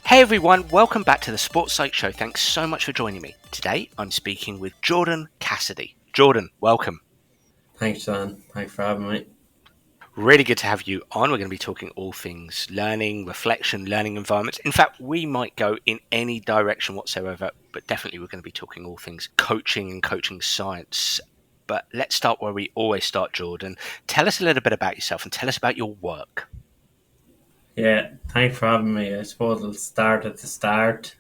Hey everyone, welcome back to the Sports Psych Show. Thanks so much for joining me. Today I'm speaking with Jordan Cassidy. Jordan, welcome. Thanks, John. Thanks for having me. Really good to have you on. We're going to be talking all things learning, reflection, learning environments. In fact, we might go in any direction whatsoever, but definitely we're going to be talking all things coaching and coaching science. But let's start where we always start, Jordan. Tell us a little bit about yourself and tell us about your work. Yeah, thanks for having me. I suppose I'll start at the start.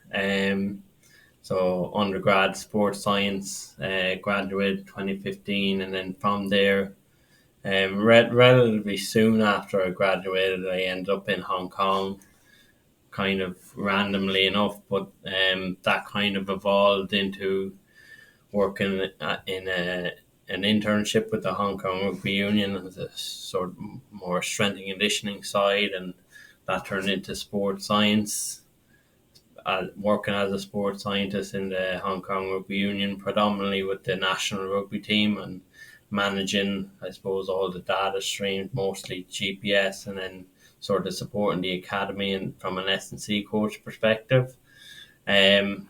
So undergrad sports science, graduated 2015, and then from there, relatively soon after I graduated, I ended up in Hong Kong, kind of randomly enough, but that kind of evolved into working an internship with the Hong Kong Rugby Union as a sort of more strength and conditioning side, and that turned into sports science. Working as a sports scientist in the Hong Kong Rugby Union, predominantly with the national rugby team, and managing, I suppose, all the data streams, mostly GPS, and then sort of supporting the academy and from an S&C coach perspective. And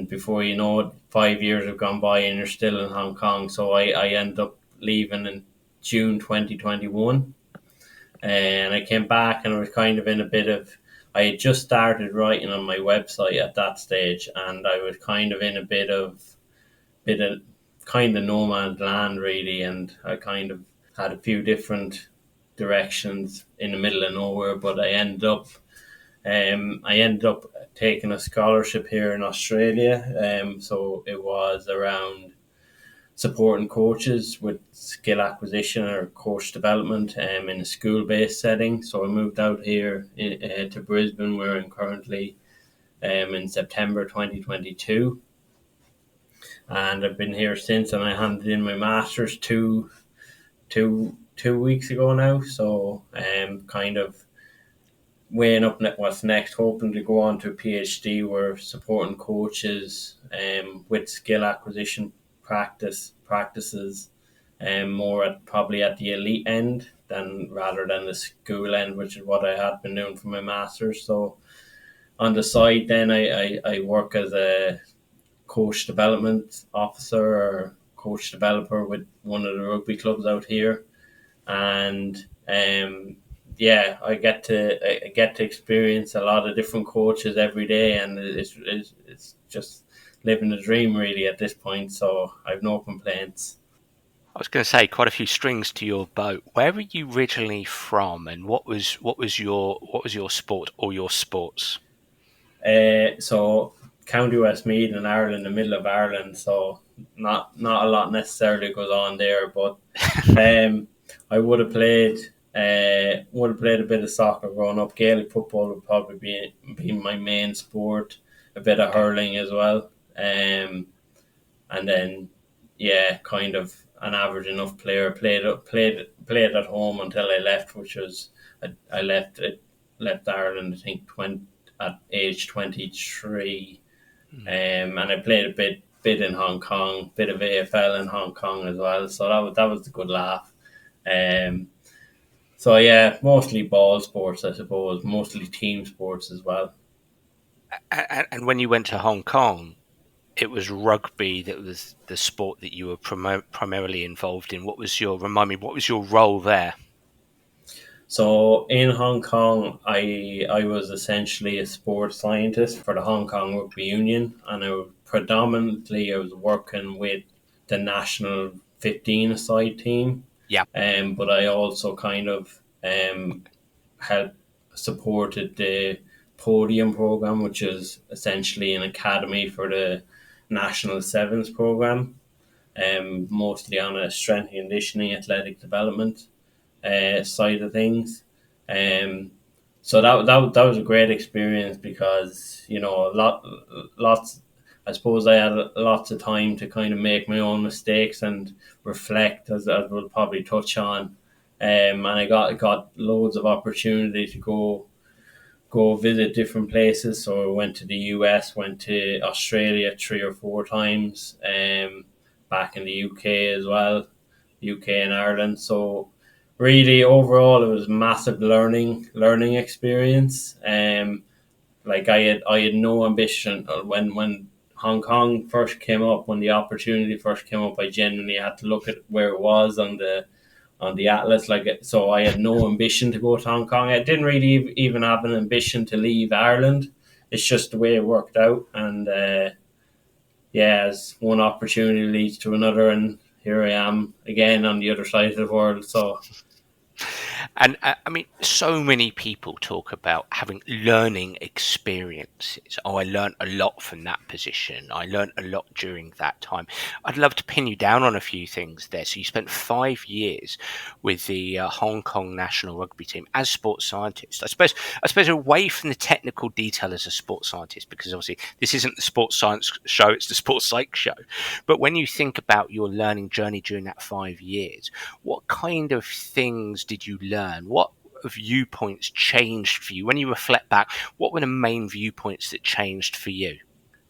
before you know it, 5 years have gone by and you're still in Hong Kong. So I ended up leaving in June 2021. And I came back and I was kind of in a bit of, I had just started writing on my website at that stage, and I was kind of in a bit of kind of no man's land really, and I kind of had a few different directions in the middle of nowhere, but I ended up taking a scholarship here in Australia. So it was around supporting coaches with skill acquisition or coach development in a school-based setting. So I moved out here to Brisbane, where I'm currently in September 2022. And I've been here since, and I handed in my master's two weeks ago now. So kind of weighing up what's next, hoping to go on to a PhD. We're supporting coaches with skill acquisition practices, more probably at the elite end rather than the school end, which is what I had been doing for my master's. So on the side, then I work as a coach development officer or coach developer with one of the rugby clubs out here, and I get to experience a lot of different coaches every day, and it's just living the dream really at this point. So I've no complaints. I was going to say quite a few strings to your bow. Where were you originally from, and what was your sport or your sports? So County Westmeath in Ireland, the middle of Ireland. So not a lot necessarily goes on there, but I would have played a bit of soccer growing up. Gaelic football would probably be my main sport. A bit of hurling as well, and then kind of an average enough player. Played at home until I left, which was I left Ireland, I think, at age 23, and I played a bit in Hong Kong, bit of AFL in Hong Kong as well. So that was a good laugh. So yeah, mostly ball sports, I suppose, mostly team sports as well. And when you went to Hong Kong, it was rugby that was the sport that you were primarily involved in. Remind me, what was your role there? So in Hong Kong, I was essentially a sports scientist for the Hong Kong Rugby Union, and I was working with the national 15-a-side team. Yeah. But I also kind of helped supported the podium program, which is essentially an academy for the national sevens program, mostly on a strength and conditioning, athletic development side of things. So that was a great experience because lots. I suppose I had lots of time to kind of make my own mistakes and reflect, as we'll probably touch on. And I got loads of opportunity to go visit different places. So I went to the US, went to Australia 3 or 4 times, back in the UK as well, UK and Ireland. So really, overall, it was a massive learning experience. Like I had no ambition when Hong Kong first came up, when the opportunity first came up. I genuinely had to look at where it was on the atlas. Like, so I had no ambition to go to Hong Kong. I didn't really even have an ambition to leave Ireland. It's just the way it worked out, and yeah, as one opportunity leads to another, and here I am again on the other side of the world. So And I mean, so many people talk about having learning experiences. Oh, I learned a lot from that position. I learned a lot during that time. I'd love to pin you down on a few things there. So you spent 5 years with the Hong Kong national rugby team as sports scientist. I suppose away from the technical detail as a sports scientist, because obviously this isn't the sports science show; it's the sports psych show. But when you think about your learning journey during that 5 years, what kind of things did you learn? What viewpoints changed for you? When you reflect back, what were the main viewpoints that changed for you?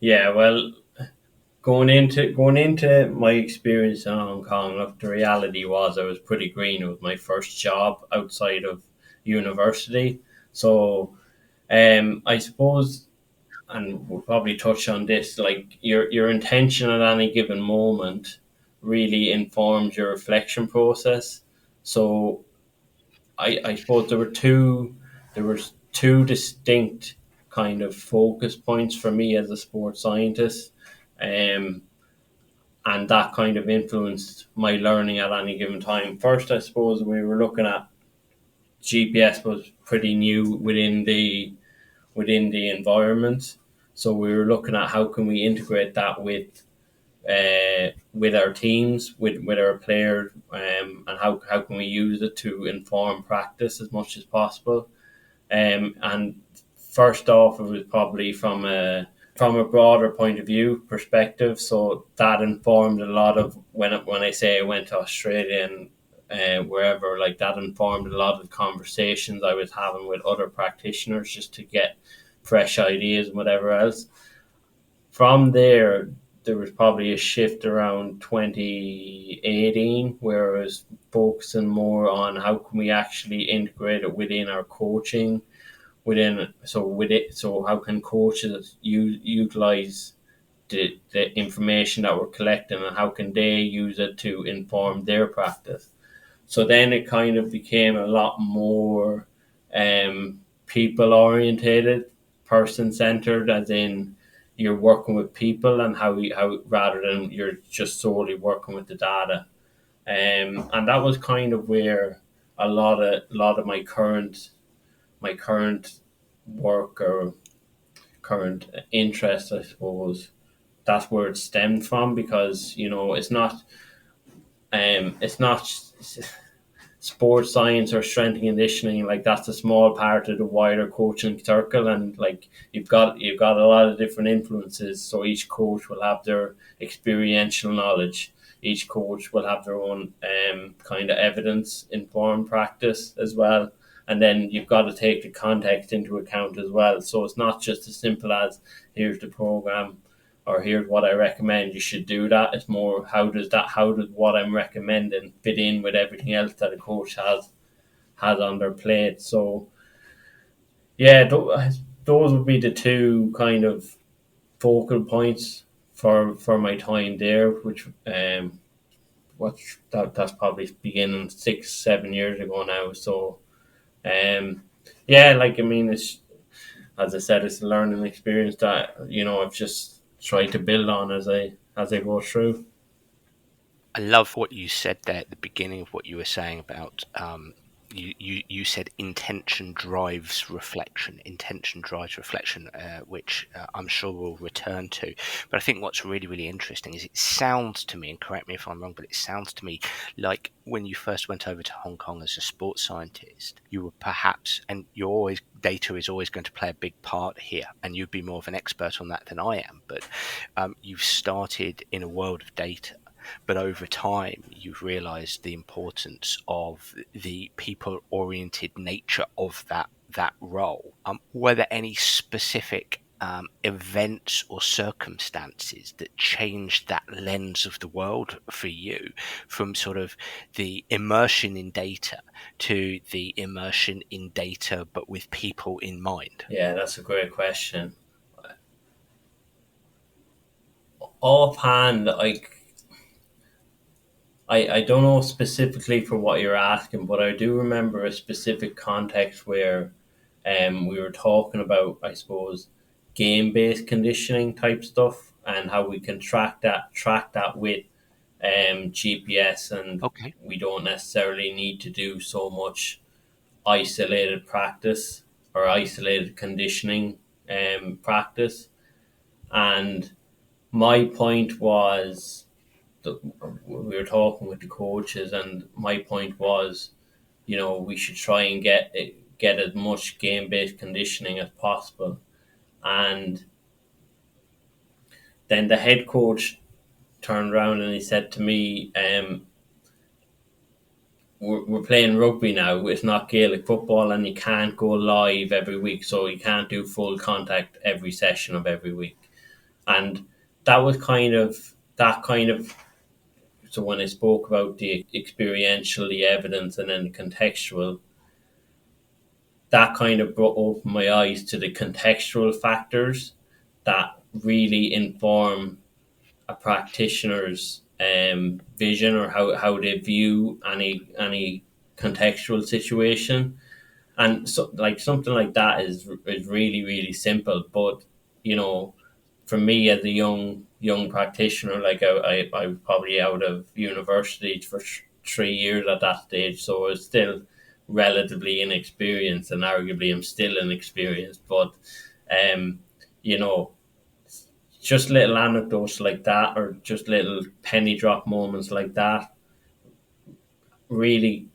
yeah, well, going into my experience in Hong Kong, look, the reality was I was pretty green. It was my first job outside of university, so I suppose, and we'll probably touch on this, like your intention at any given moment really informs your reflection process. So I suppose there was two distinct kind of focus points for me as a sports scientist, um, and that kind of influenced my learning at any given time. First, I suppose we were looking at GPS was pretty new within the environment, so we were looking at how can we integrate that with our teams, with our players, and how can we use it to inform practice as much as possible. And first off, it was probably from a broader point of view perspective. So that informed a lot of when I say I went to Australia and wherever, like that informed a lot of conversations I was having with other practitioners just to get fresh ideas and whatever else. From there, there was probably a shift around 2018 where I was focusing more on how can we actually integrate it within our coaching, so how can coaches utilize the information that we're collecting, and how can they use it to inform their practice. So then it kind of became a lot more people orientated, person centered, as in you're working with people and how rather than you're just solely working with the data. And that was kind of where a lot of my current work or current interest, I suppose, that's where it stemmed from, because it's not sports science or strength and conditioning. Like, that's a small part of the wider coaching circle, and like you've got a lot of different influences. So each coach will have their experiential knowledge. Each coach will have their own kind of evidence informed practice as well. And then you've got to take the context into account as well. So it's not just as simple as here's the program or here's what I recommend, you should do that. It's more, how does what I'm recommending fit in with everything else that a coach has on their plate. So yeah, those would be the two kind of focal points for my time there, which that's probably beginning 6 7 years ago now. So yeah, like, I mean, it's, as I said, it's a learning experience that I've just tried to build on as I go through. I love what you said there at the beginning of what you were saying about you said intention drives reflection. Intention drives reflection, which I'm sure we'll return to. But I think what's really, really interesting is it sounds to me, and correct me if I'm wrong, but it sounds to me like when you first went over to Hong Kong as a sports scientist, you were perhaps, and you're always, data is always going to play a big part here, and you'd be more of an expert on that than I am. But you've started in a world of data, but over time you've realized the importance of the people oriented nature of that role. Were there any specific events or circumstances that changed that lens of the world for you, from sort of the immersion in data to the immersion in data but with people in mind? Yeah, that's a great question. Offhand, I don't know specifically for what you're asking, but I do remember a specific context where we were talking about, I suppose, game based conditioning type stuff and how we can track that with GPS, and Okay. we don't necessarily need to do so much isolated practice or isolated conditioning practice. And my point was that we were talking with the coaches, and my point was, we should try and get as much game based conditioning as possible. And then the head coach turned around and he said to me, we're playing rugby now. It's not Gaelic football, and you can't go live every week, so you can't do full contact every session of every week. And that was kind of. So when I spoke about the experiential, the evidence, and then the contextual, that kind of brought open my eyes to the contextual factors that really inform a practitioner's vision, or how they view any contextual situation. And so, like, something like that is really really simple, but you know for me as a young practitioner, like I was probably out of university for 3 years at that stage, so I was still relatively inexperienced, and arguably I'm still inexperienced. But um, you know, just little anecdotes like that, or just little penny drop moments like that, really,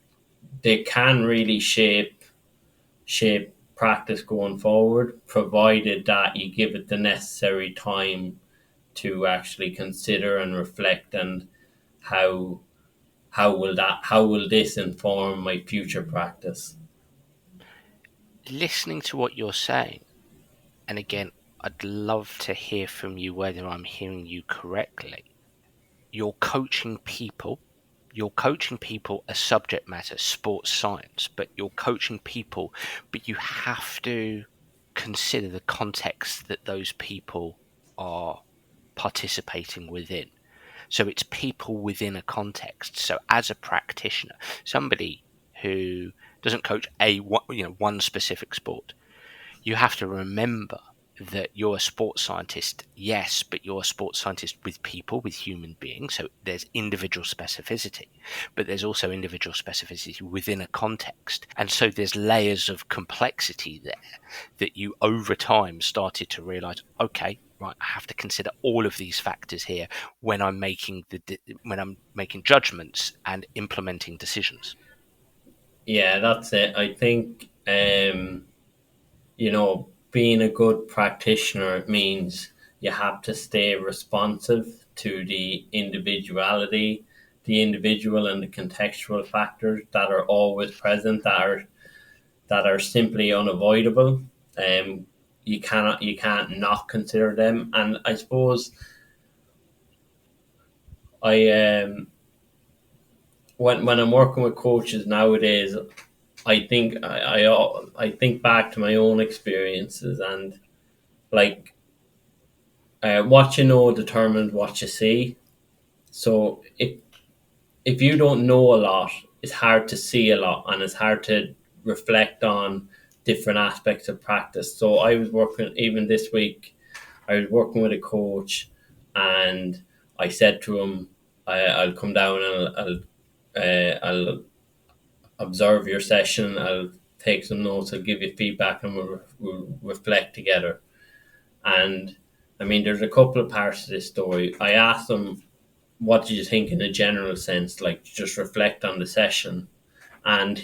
they can really shape practice going forward, provided that you give it the necessary time to actually consider and reflect, and how how will this inform my future practice. Listening to what you're saying, and again, I'd love to hear from you whether I'm hearing you correctly. You're coaching people. You're coaching people as subject matter, sports science, but you're coaching people, but you have to consider the context that those people are participating within. So it's people within a context. So as a practitioner, somebody who doesn't coach one specific sport, you have to remember that you're a sports scientist, yes, but you're a sports scientist with people, with human beings. So there's individual specificity, but there's also individual specificity within a context. And so there's layers of complexity there that you over time started to realize, okay, right, I have to consider all of these factors here when I'm making judgments and implementing decisions. Yeah, that's it. I think being a good practitioner means you have to stay responsive to the individuality, the individual and the contextual factors that are always present, that are simply unavoidable. Um, you can't not consider them. And I suppose I when I'm working with coaches nowadays, I think I think back to my own experiences, and like, what you know determines what you see. So if you don't know a lot, it's hard to see a lot, and it's hard to reflect on different aspects of practice. So I was working, even this week, I was working with a coach, and I said to him, I'll come down and I'll observe your session, I'll take some notes, I'll give you feedback, and we'll reflect together. And I mean, there's a couple of parts to this story. I asked him, what do you think in a general sense, like just reflect on the session? And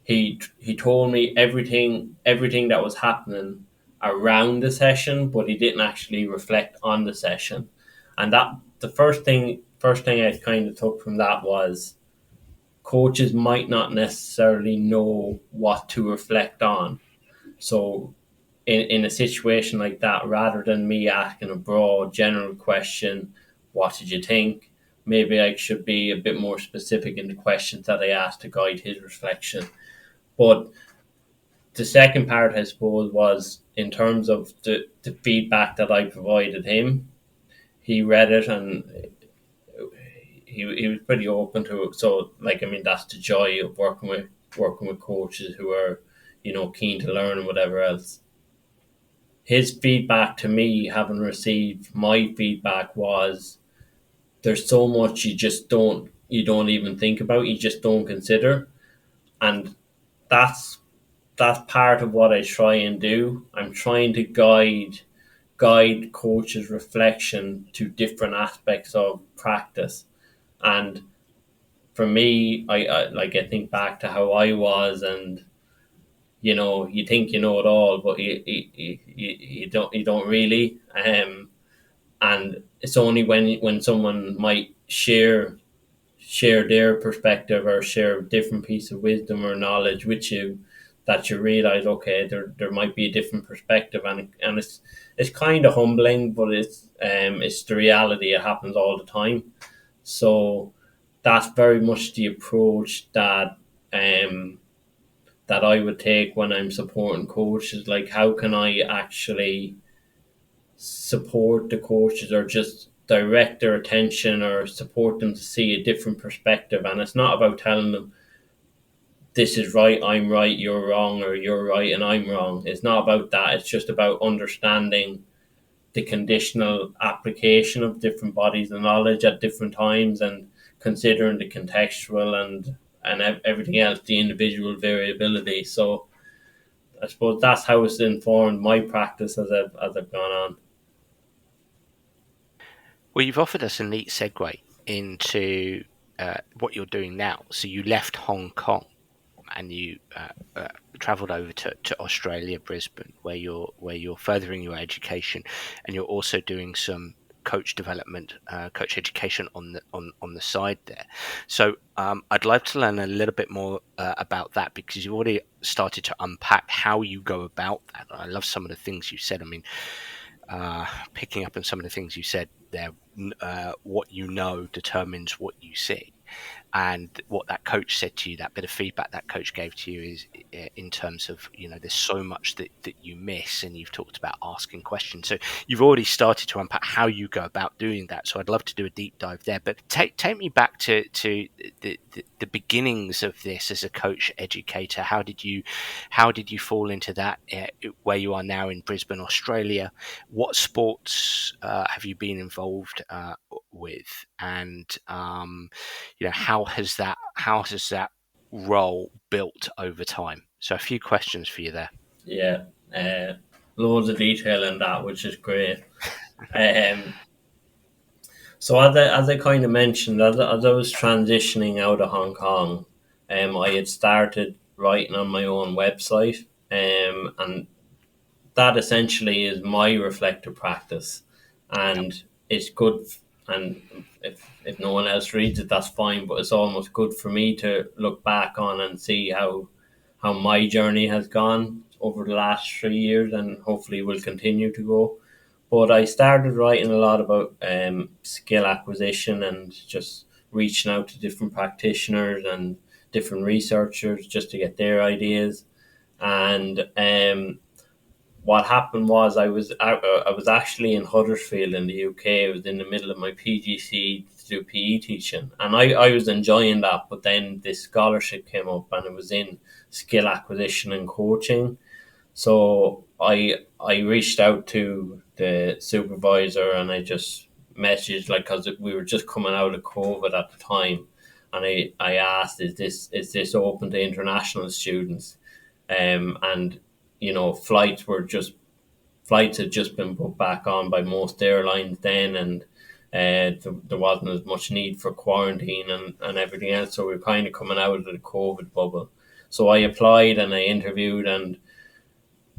he told me everything that was happening around the session, but he didn't actually reflect on the session. And that the first thing I kind of took from that was, coaches might not necessarily know what to reflect on. So in a situation like that, rather than me asking a broad general question, what did you think? Maybe I should be a bit more specific in the questions that I ask to guide his reflection. But the second part, I suppose, was in terms of the feedback that I provided him. He read it and he was pretty open to it. So, like, I mean, that's the joy of working with coaches who are, keen to learn and whatever else. His feedback to me, having received my feedback, was there's so much you don't even think about, you just don't consider, and that's part of what I try and do. I'm trying to guide coaches' reflection to different aspects of practice. And for me, I think back to how I was, and you think you know it all, but you don't really. And it's only when someone might share their perspective or share a different piece of wisdom or knowledge with you that you realize, okay, there might be a different perspective, and it's kind of humbling, but it's the reality. It happens all the time. So that's very much the approach um that I would take when I'm supporting coaches. Like, how can I actually support the coaches, or just direct their attention, or support them to see a different perspective? And it's not about telling them this is right, I'm right, you're wrong, or you're right and I'm wrong. It's not about that. It's just about understanding the conditional application of different bodies of knowledge at different times, and considering the contextual and everything else, the individual variability. So I suppose that's how it's informed my practice as I've gone on. Well, you've offered us a neat segue into what you're doing now. So you left Hong Kong and you travelled over to Australia, Brisbane, where you're furthering your education, and you're also doing some coach development, coach education on the side there. So I'd like to learn a little bit more about that, because you've already started to unpack how you go about that. I love some of the things you said. I mean, picking up on some of the things you said there, what you know determines what you see. And what that coach said to you, that bit of feedback that coach gave to you, is in terms of, there's so much that you miss, and you've talked about asking questions. So you've already started to unpack how you go about doing that. So I'd love to do a deep dive there. But take me back to the beginnings of this as a coach educator. How did you fall into that, where you are now in Brisbane, Australia? What sports have you been involved with? And how has that role built over time? So a few questions for you there. Yeah, loads of detail in that, which is great. Um, so as I kind of mentioned, as I was transitioning out of Hong Kong, I had started writing on my own website, and that essentially is my reflective practice, Yep. and it's good. And if no one else reads it, that's fine. But it's almost good for me to look back on and see how my journey has gone over the last 3 years, and hopefully will continue to go. But I started writing a lot about skill acquisition, and just reaching out to different practitioners and different researchers just to get their ideas. And what happened was, I was actually in Huddersfield in the UK. I was in the middle of my PGC to do PE teaching, and I was enjoying that. But then this scholarship came up, and it was in skill acquisition and coaching. So I reached out to the supervisor, and I just messaged, like, because we were just coming out of COVID at the time, and I asked, is this open to international students? And flights had just been put back on by most airlines then, and there wasn't as much need for quarantine and everything else. So we were kind of coming out of the COVID bubble. So I applied and I interviewed, and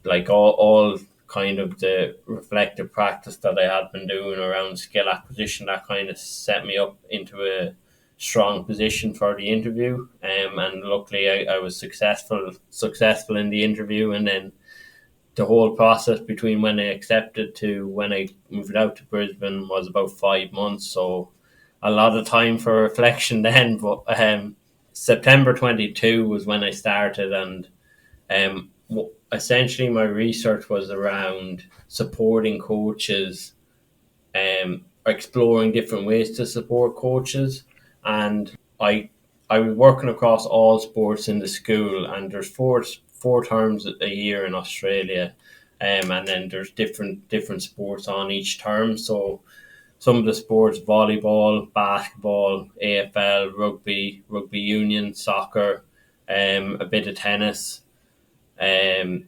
like all kind of the reflective practice that I had been doing around skill acquisition, that kind of set me up into a strong position for the interview. And luckily I was successful in the interview, and then the whole process between when I accepted to when I moved out to Brisbane was about 5 months. So a lot of time for reflection then. But September 22 was when I started, and essentially my research was around supporting coaches, exploring different ways to support coaches. And I was working across all sports in the school, and there's four terms a year in Australia, and then there's different sports on each term. So some of the sports: volleyball, basketball, AFL, rugby union, soccer, a bit of tennis. Um,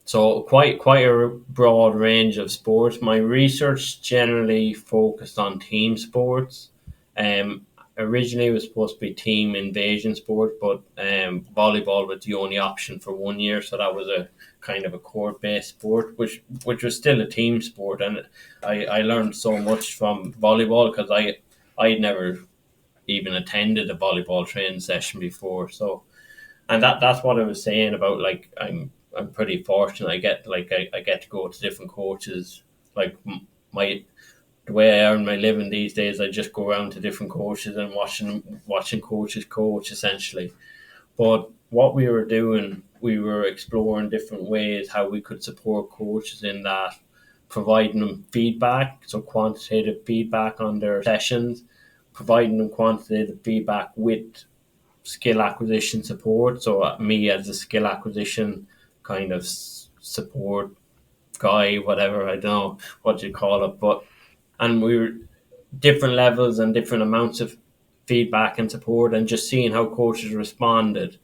so quite a broad range of sports. My research generally focused on team sports. Um, Originally it was supposed to be team invasion sport, but volleyball was the only option for 1 year, so that was a kind of a court based sport, which was still a team sport, and I learned so much from volleyball because I'd never even attended a volleyball training session before. So, and that's what I was saying about, like, I'm pretty fortunate. I get to go to different coaches. Like, my the way I earn my living these days, I just go around to different coaches and watching coaches coach essentially. But what we were doing, we were exploring different ways how we could support coaches in that, providing them feedback, so quantitative feedback on their sessions, providing them quantitative feedback with skill acquisition support. So me as a skill acquisition kind of support guy, whatever, I don't know what you call it, but and we were different levels and different amounts of feedback and support, and just seeing how coaches responded,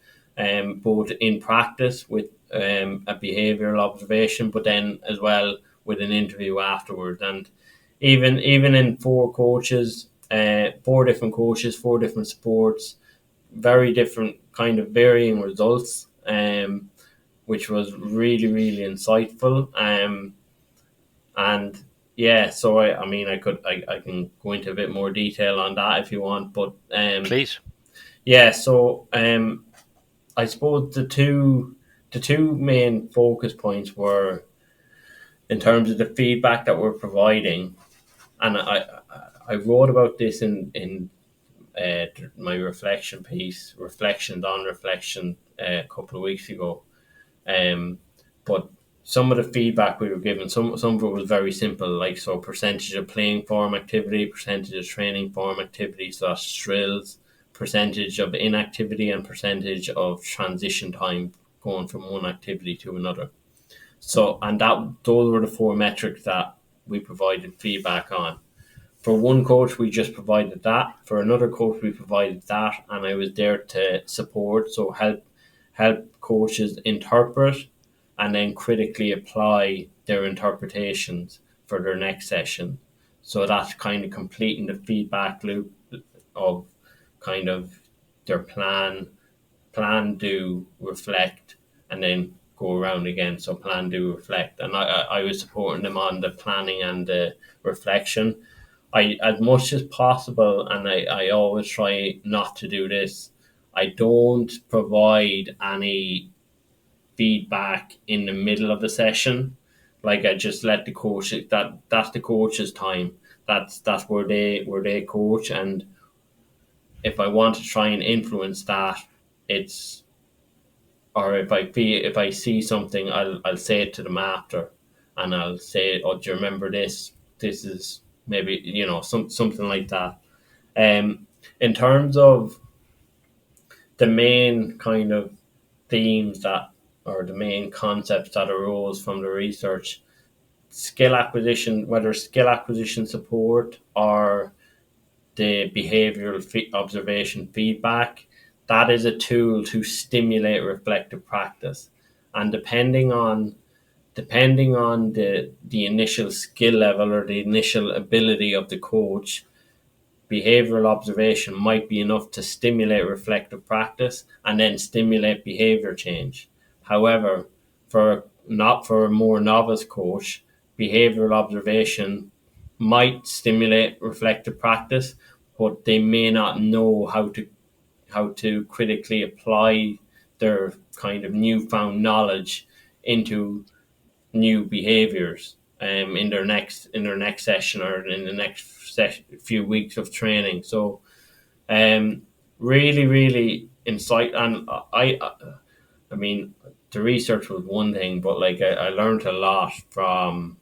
both in practice with a behavioural observation, but then as well with an interview afterwards. And even in four different coaches, four different sports, very different kind of varying results, which was really, really insightful. And yeah, so I mean, I can go into a bit more detail on that if you want, but Please. yeah. So I suppose the two main focus points were in terms of the feedback that we're providing, and I wrote about this in my reflection piece, reflections on reflection, a couple of weeks ago. But some of the feedback we were given, some of it was very simple, like, so percentage of playing form activity, percentage of training form activity, so that's drills, percentage of inactivity, and percentage of transition time going from one activity to another. So, and those were the four metrics that we provided feedback on. For one coach, we just provided that. For another coach, we provided that, and I was there to support, so help coaches interpret and then critically apply their interpretations for their next session. So that's kind of completing the feedback loop of kind of their plan, do, reflect, and then go around again. So plan, do, reflect. And I was supporting them on the planning and the reflection. As much as possible, and I always try not to do this, I don't provide any feedback in the middle of the session. Like, I just let the coach, that's the coach's time. That's where they coach, and if I want to try and influence that, it's or if I see something, I'll say it to them after, and I'll say, "Oh, do you remember this? This is maybe, something like that." In terms of the main kind of themes that, or the main concepts that arose from the research, skill acquisition, whether skill acquisition support or the behavioral observation feedback, that is a tool to stimulate reflective practice. And depending on the initial skill level or the initial ability of the coach, behavioral observation might be enough to stimulate reflective practice and then stimulate behavior change. However, for a more novice coach, behavioral observation might stimulate reflective practice, but they may not know how to critically apply their kind of newfound knowledge into new behaviours in their next session or in the next few weeks of training. So really, really insight. And I mean, the research was one thing, but like I learned a lot from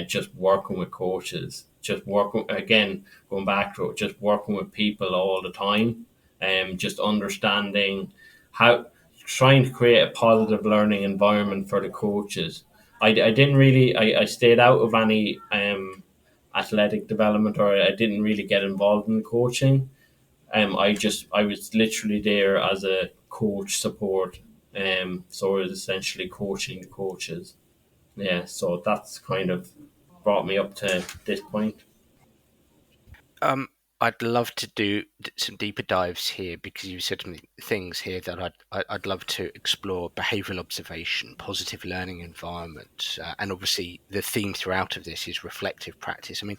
just working with coaches, just working again, going back to it, just working with people all the time, and just understanding how trying to create a positive learning environment for the coaches. I didn't really I stayed out of any athletic development, or I didn't really get involved in coaching. I was literally there as a coach support. So it was essentially coaching the coaches. Yeah, so that's kind of brought me up to this point. Um, I'd love to do some deeper dives here because you said some things here that I'd love to explore: behavioural observation, positive learning environment, and obviously the theme throughout of this is reflective practice. I mean,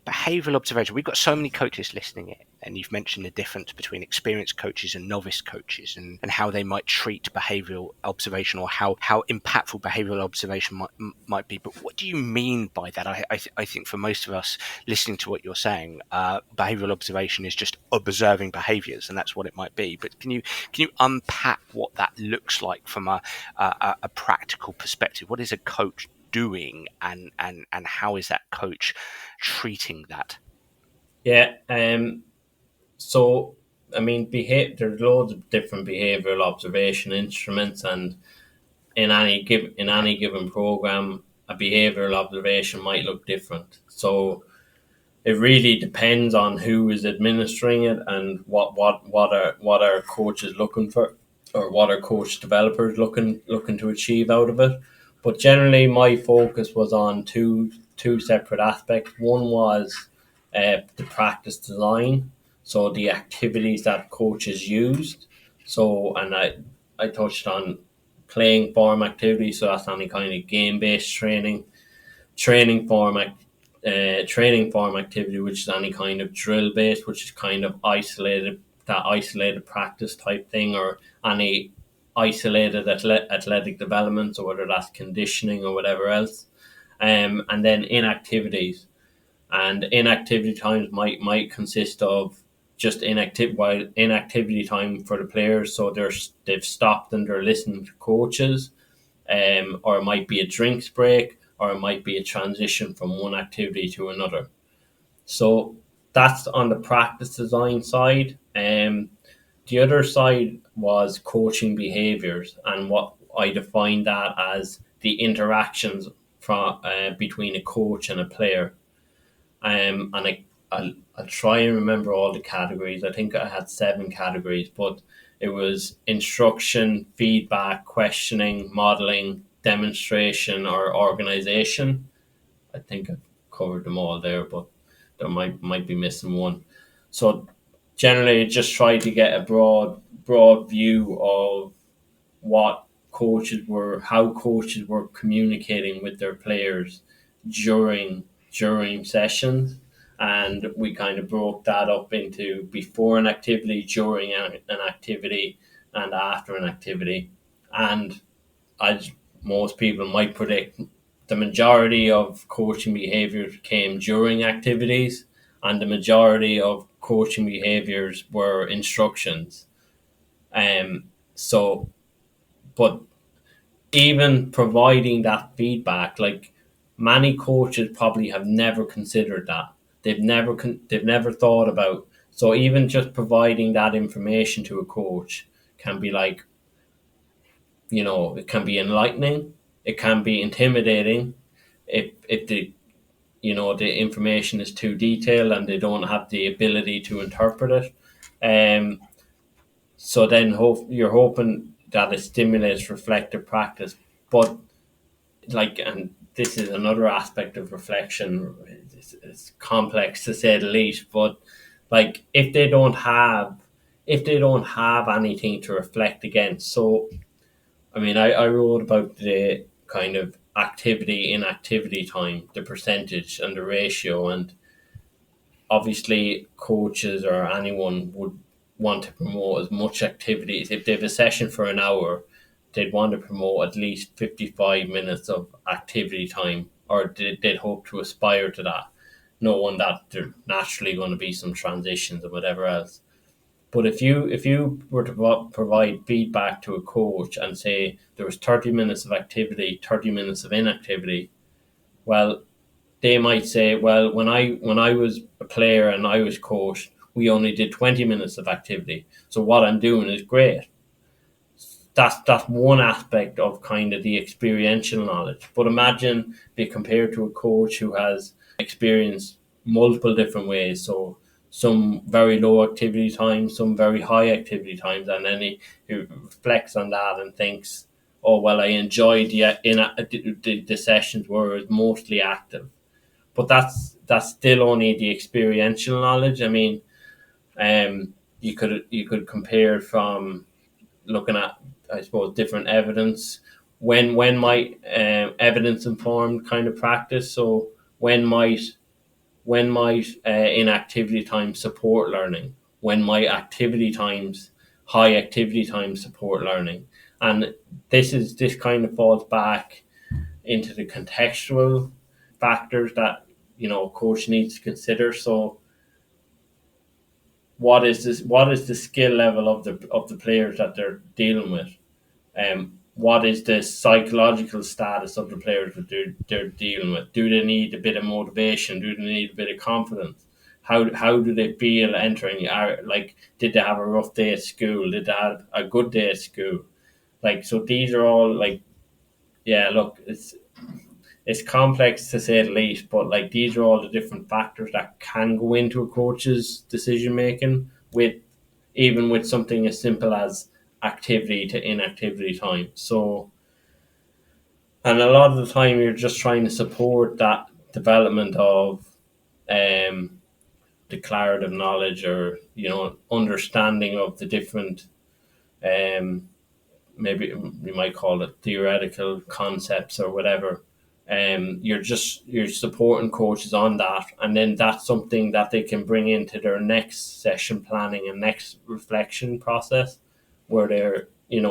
behavioural observation. We've got so many coaches listening in, and you've mentioned the difference between experienced coaches and novice coaches, and how they might treat behavioural observation, or how impactful behavioural observation might be. But what do you mean by that? I think for most of us listening to what you're saying, behavioural observation is just observing behaviours, and that's what it might be. But can you unpack what that looks like from a practical perspective? What is a coach doing, and how is that coach treating that? Yeah. So I mean, there's loads of different behavioural observation instruments, and in any given program, a behavioural observation might look different. So it really depends on who is administering it and what are coaches looking for, or what are coach developers looking to achieve out of it. But generally, my focus was on two separate aspects. One was the practice design, so the activities that coaches used. So, and I touched on playing form activities, so that's any kind of game based training, training form training form activity, which is any kind of drill based, which is kind of isolated practice type thing, or any isolated athletic development, so whether that's conditioning or whatever else. And then inactivities, and inactivity times might consist of just inactivity time for the players, so they've stopped and they're listening to coaches, or it might be a drinks break, or it might be a transition from one activity to another. So that's on the practice design side. The other side was coaching behaviors, and what I defined that as the interactions between a coach and a player. And I'll try and remember all the categories. I think I had 7 categories, but it was instruction, feedback, questioning, modeling, demonstration, or organization. I think I've covered them all there, but there might be missing one. So generally, just try to get a broad view of what how coaches were communicating with their players during sessions, and we kind of broke that up into before an activity, during an activity, and after an activity. And as most people might predict, the majority of coaching behaviors came during activities, and the majority of coaching behaviors were instructions. So, but even providing that feedback, like many coaches probably have never considered that. They've never thought about. So even just providing that information to a coach can be like, it can be enlightening, it can be intimidating if the information is too detailed and they don't have the ability to interpret it. So then you're hoping that it stimulates reflective practice. But and this is another aspect of reflection. It's complex to say the least, but like if they don't have anything to reflect against. So I mean, I wrote about the kind of activity inactivity time, the percentage and the ratio, and obviously coaches or anyone would want to promote as much activities. If they have a session for an hour, they'd want to promote at least 55 minutes of activity time, or they'd hope to aspire to that, knowing that there naturally going to be some transitions and whatever else. But if you were to provide feedback to a coach and say there was 30 minutes of activity, 30 minutes of inactivity, well, they might say, well, when I was a player and I was coached, we only did 20 minutes of activity. So what I'm doing is great. That's one aspect of kind of the experiential knowledge. But imagine be compared to a coach who has experienced multiple different ways. So some very low activity times, some very high activity times, and then he reflects on that and thinks, oh well, I enjoyed the sessions where it was mostly active. But that's still only the experiential knowledge. I mean, you could compare from looking at, I suppose, different evidence. When might evidence informed kind of practice? So when might inactivity time support learning? When might activity times, high activity times support learning? And this kind of falls back into the contextual factors that a coach needs to consider. So what is the skill level of the players that they're dealing with? What is the psychological status of the players that they're dealing with? Do they need a bit of motivation? Do they need a bit of confidence? How do they feel entering? Like, did they have a rough day at school? Did they have a good day at school? Like, so these are all like, yeah, look, it's complex to say the least, but like these are all the different factors that can go into a coach's decision making, with even with something as simple as activity to inactivity time. So, and a lot of the time you're just trying to support that development of um, declarative knowledge, or understanding of the different, um, maybe we might call it theoretical concepts or whatever. You're supporting coaches on that, and then that's something that they can bring into their next session planning and next reflection process, where they're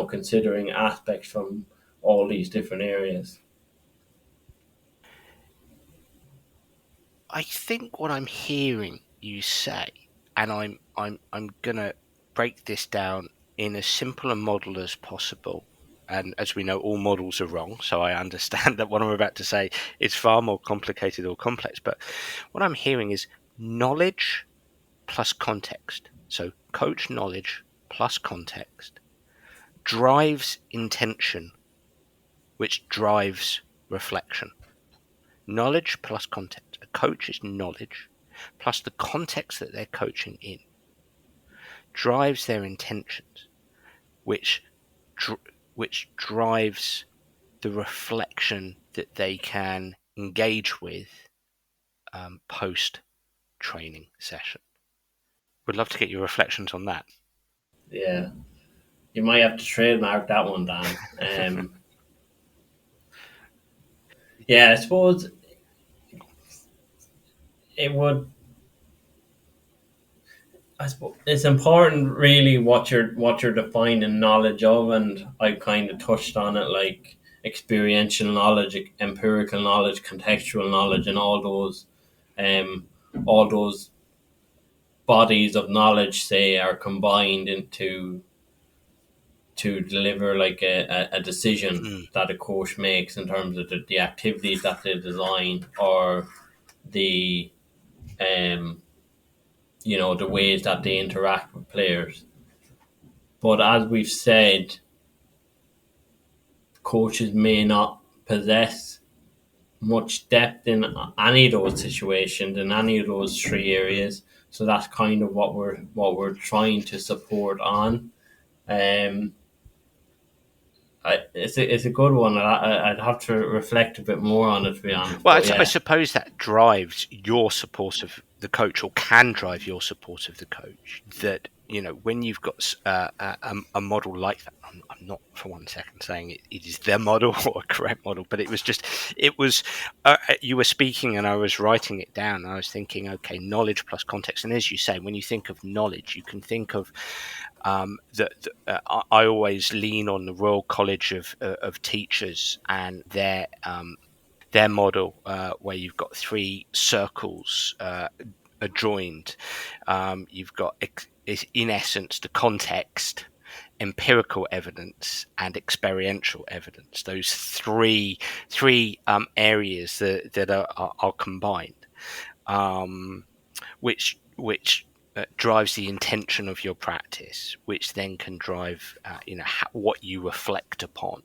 considering aspects from all these different areas. I think what I'm hearing you say, and I'm gonna break this down in as simple a model as possible. And as we know, all models are wrong, so I understand that what I'm about to say is far more complicated or complex. But what I'm hearing is knowledge plus context. So coach knowledge plus context drives intention, which drives reflection. Knowledge plus context. A coach's knowledge plus the context that they're coaching in drives their intentions, which which drives the reflection that they can engage with post training session. Would love to get your reflections on that. Yeah, you might have to trademark that one, Dan. Yeah, I suppose it would. I suppose it's important, really, what you're defining knowledge of, and I kind of touched on it, like experiential knowledge, empirical knowledge, contextual knowledge, and um, all those bodies of knowledge, say, are combined into to deliver like a decision Mm. that a coach makes in terms of the activities that they design, or the um the ways that they interact with players. But as we've said, coaches may not possess much depth in any of those situations, in any of those three areas. So that's kind of what we're trying to support on. Um, it's a good one. I'd have to reflect a bit more on it, to be honest. Well, But I yeah, suppose that drives your support of the coach, or can drive your support of the coach. That when you've got a model like that, I'm not for one second saying it is the model or a correct model, but it was, you were speaking and I was writing it down. And I was thinking, okay, knowledge plus context. And as you say, when you think of knowledge, you can think of I always lean on the Royal College of Teachers and their model, where you've got three circles adjoined. You've got, in essence, the context, empirical evidence, and experiential evidence. Those three areas that are combined, which drives the intention of your practice, which then can drive what you reflect upon.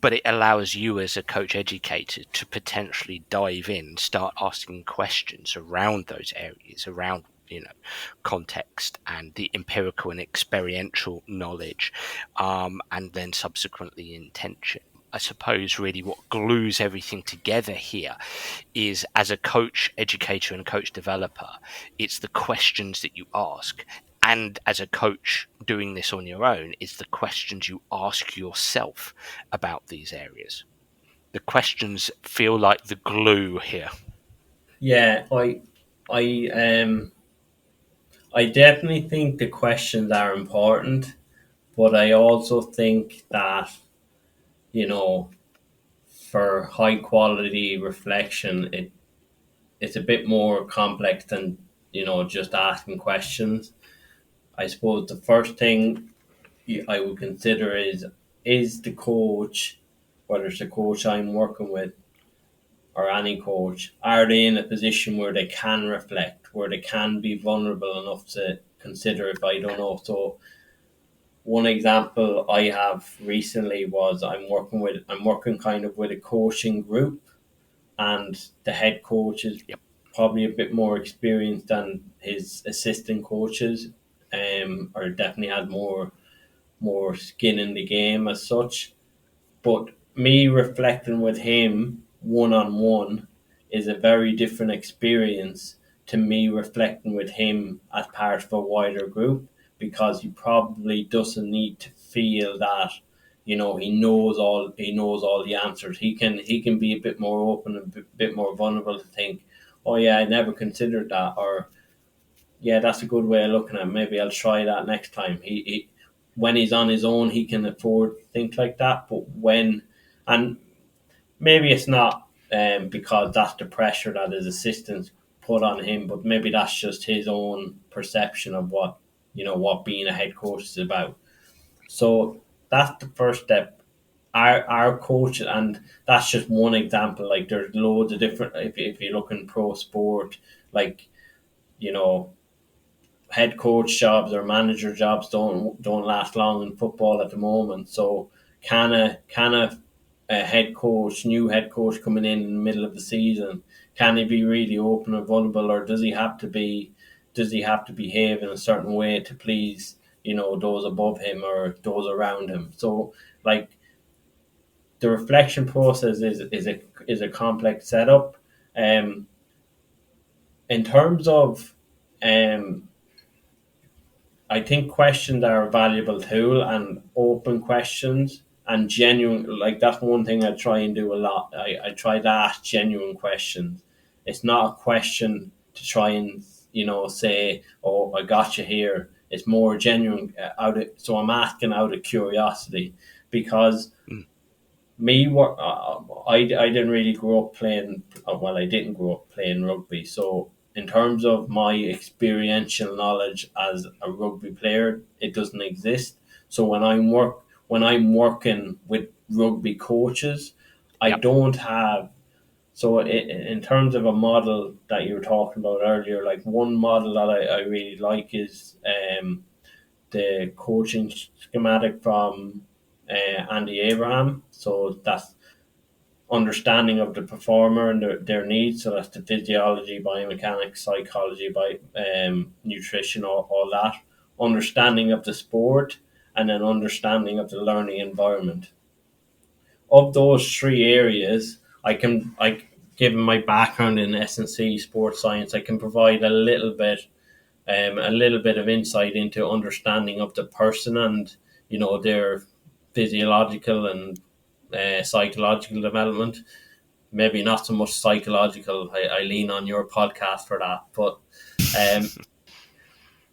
But it allows you as a coach educator to potentially dive in, start asking questions around those areas, around context and the empirical and experiential knowledge, and then subsequently intention. I suppose really what glues everything together here is, as a coach educator and coach developer, it's the questions that you ask. And as a coach doing this on your own, it's the questions you ask yourself about these areas. The questions feel like the glue here. Yeah, I I definitely think the questions are important, but I also think that, you know, for high quality reflection, it's a bit more complex than, just asking questions. I suppose the first thing I would consider is the coach, whether it's the coach I'm working with or any coach, are they in a position where they can reflect, where they can be vulnerable enough to consider if I don't know. So one example I have recently was I'm working kind of with a coaching group, and the head coach is Yep. probably a bit more experienced than his assistant coaches, or definitely has more skin in the game as such. But me reflecting with him one on one is a very different experience to me reflecting with him as part of a wider group, because he probably doesn't need to feel that he knows all the answers. He can be a bit more open and a bit more vulnerable to think, oh yeah, I never considered that, or yeah, that's a good way of looking at it. Maybe I'll try that next time. He when he's on his own, he can afford to think like that. But and maybe it's not because that's the pressure that his assistants put on him, but maybe that's just his own perception of what being a head coach is about. So that's the first step. Our coach, and that's just one example. Like there's loads of different. If you look in pro sport, like you know head coach jobs or manager jobs don't last long in football at the moment. So can a new head coach coming in the middle of the season, can he be really open and vulnerable, or does he have to behave in a certain way to please those above him or those around him? So like the reflection process is a complex setup. Um, in terms of I think questions are a valuable tool, and open questions and genuine, like that's one thing I try and do a lot. I try to ask genuine questions. It's not a question to try and say, oh, I got you here. It's more genuine so I'm asking out of curiosity, because Mm. I didn't really grow up playing. Well, I didn't grow up playing rugby, so in terms of my experiential knowledge as a rugby player, it doesn't exist. So when I'm working with rugby coaches, I Yep. don't have. So in terms of a model that you were talking about earlier, like one model that I really like is the coaching schematic from Andy Abraham. So that's understanding of the performer and their needs. So that's the physiology, biomechanics, psychology, nutrition, all that. Understanding of the sport, and then understanding of the learning environment. Of those three areas, given my background in S&C sports science, I can provide a little bit a little bit of insight into understanding of the person and their physiological and psychological development. Maybe not so much psychological. I lean on your podcast for that, um,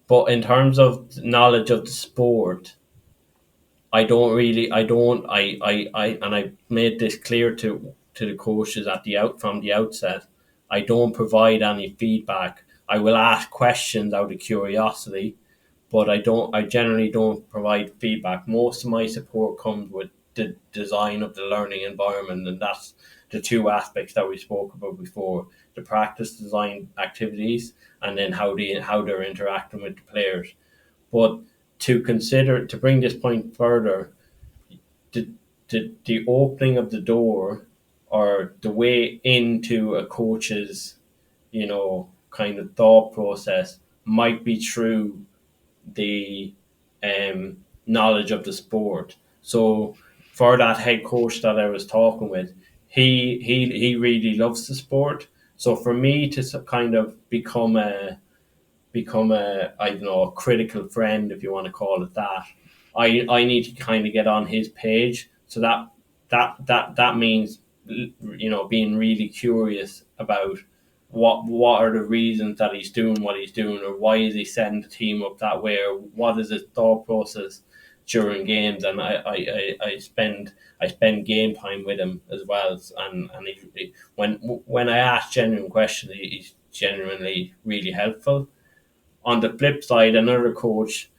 but in terms of knowledge of the sport, I don't really, I don't, and I made this clear to the coaches at the out from the outset. I don't provide any feedback. I will ask questions out of curiosity, but I generally don't provide feedback. Most of my support comes with the design of the learning environment, and that's the two aspects that we spoke about before: the practice design activities, and then how they're interacting with the players. But to bring this point further, the, the opening of the door or the way into a coach's kind of thought process might be through the knowledge of the sport. So for that head coach that I was talking with, he really loves the sport. So for me to kind of become a I don't know, a critical friend, if you want to call it that, I need to kind of get on his page. So that means being really curious about what are the reasons that he's doing what he's doing, or why is he setting the team up that way, or what is his thought process during games. And I spend game time with him as well. And when I ask genuine questions, he's genuinely really helpful. On the flip side, another coach,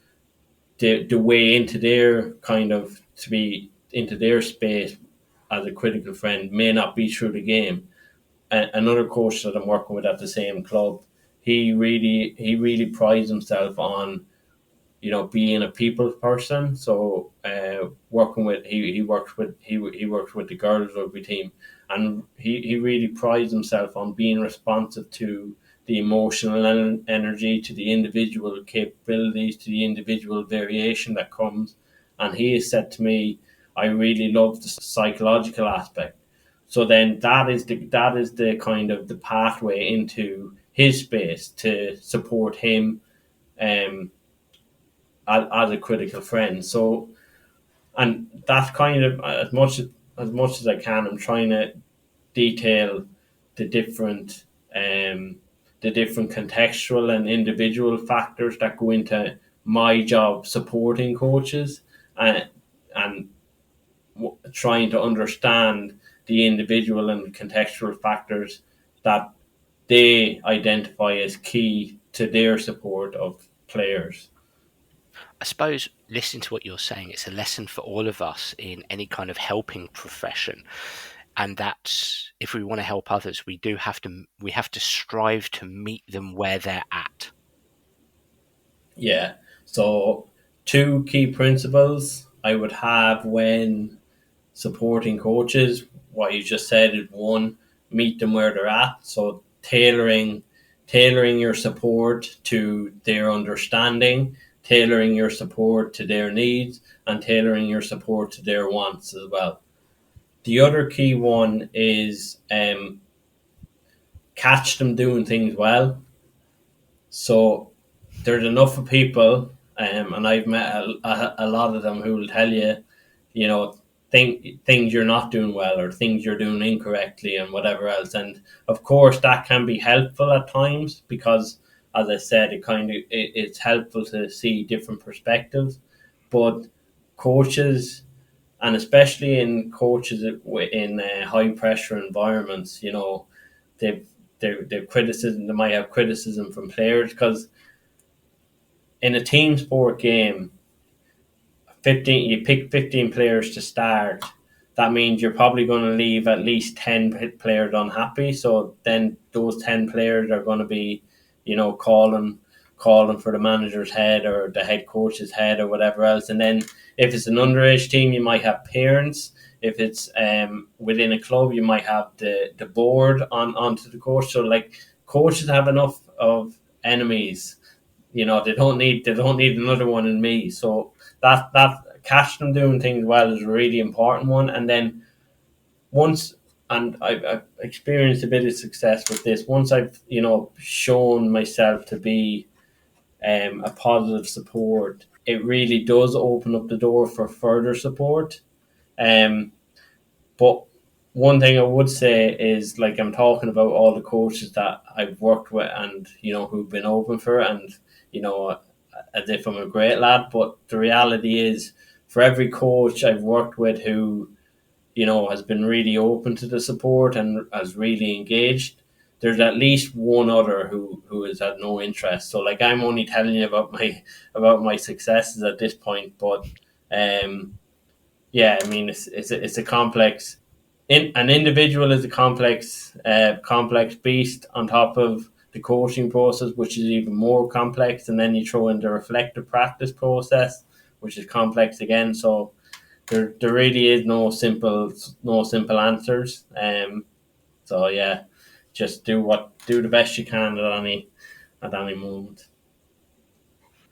the way into their kind of to be into their space as a critical friend may not be through the game. Another coach that I'm working with at the same club, he really prides himself on being a people person. So working with he works with the girls rugby team, and he really prides himself on being responsive to the emotional energy, to the individual capabilities, to the individual variation that comes. And he has said to me, I really love the psychological aspect. So then that is the kind of the pathway into his space to support him um, as a critical friend. So, and that's kind of as much as I can. I'm trying to detail the different um, the different contextual and individual factors that go into my job supporting coaches, and trying to understand the individual and contextual factors that they identify as key to their support of players. I suppose listening to what you're saying, it's a lesson for all of us in any kind of helping profession. And that's if we want to help others, we have to strive to meet them where they're at. Yeah. So, two key principles I would have when supporting coaches, what you just said is one, meet them where they're at. So tailoring your support to their understanding, tailoring your support to their needs, and tailoring your support to their wants as well. The other key one is catch them doing things well. So there's enough of people, and I've met a lot of them who will tell you, you know, things you're not doing well or things you're doing incorrectly and whatever else. And of course, that can be helpful at times because, as I said, it's helpful to see different perspectives. But coaches, and especially in coaches in high pressure environments, they've they've criticism. They might have criticism from players because in a team sport game, 15 you pick 15 players to start. That means you're probably going to leave at least 10 players unhappy. So then those 10 players are going to be, calling for the manager's head or the head coach's head or whatever else. And then if it's an underage team, you might have parents. If it's within a club, you might have the board onto the coach. So like coaches have enough of enemies. They don't need another one in me. So that catch them doing things well is a really important one. And then once, and I've experienced a bit of success with this. Once I've shown myself to be a positive support, it really does open up the door for further support. Um, but one thing I would say is, like, I'm talking about all the coaches that I've worked with and, who've been open for it, and, you know, as if I'm a great lad. But the reality is, for every coach I've worked with who, has been really open to the support and has really engaged, there's at least one other who has had no interest. So, like, I'm only telling you about my successes at this point, but yeah, I mean, it's a complex. An individual is a complex beast on top of the coaching process, which is even more complex, and then you throw in the reflective practice process, which is complex again. So there really is no simple answers. So yeah, just do the best you can at any moment.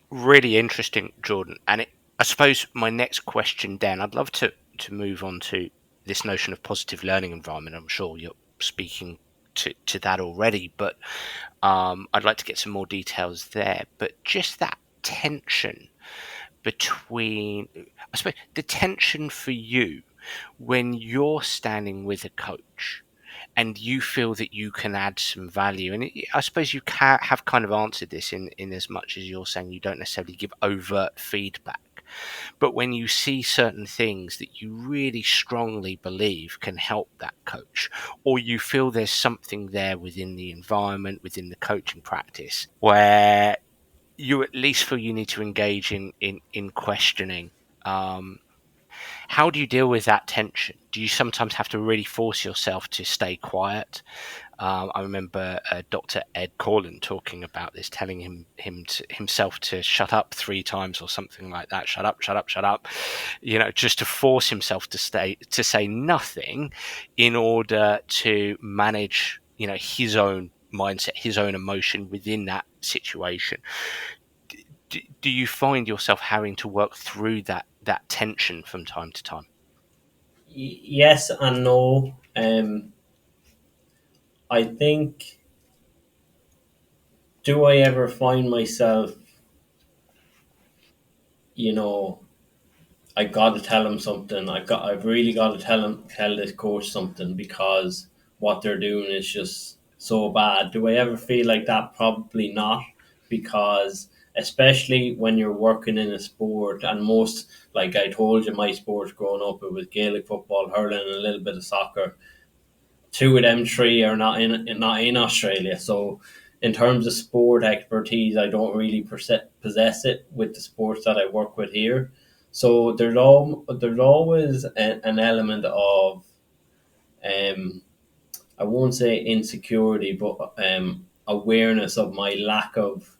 Really interesting, Jordan. And I suppose my next question, then, I'd love to move on to this notion of positive learning environment. I'm sure you're speaking to that already, but I'd like to get some more details there. But just that tension between, I suppose, the tension for you when you're standing with a coach and you feel that you can add some value. And I suppose you have kind of answered this in as much as you're saying you don't necessarily give overt feedback. But when you see certain things that you really strongly believe can help that coach, or you feel there's something there within the environment, within the coaching practice, where you at least feel you need to engage in questioning. Um, how do you deal with that tension? Do you sometimes have to really force yourself to stay quiet? I remember Dr. Ed Corlin talking about this, telling himself to shut up 3 times or something like that. Shut up, shut up, shut up. Just to force himself to say nothing in order to manage, his own mindset, his own emotion within that situation. Do you find yourself having to work through that tension from time to time? Yes and no. I think, do I ever find myself, you know, I got to tell him something. I've really got to tell this coach something because what they're doing is just so bad. Do I ever feel like that? Probably not, because especially when you're working in a sport, and most, like I told you, my sports growing up, it was Gaelic football, hurling, and a little bit of soccer. Two of them three are not in Australia. So in terms of sport expertise, I don't really possess it with the sports that I work with here. So there's always an element of, um, I won't say insecurity, but awareness of my lack of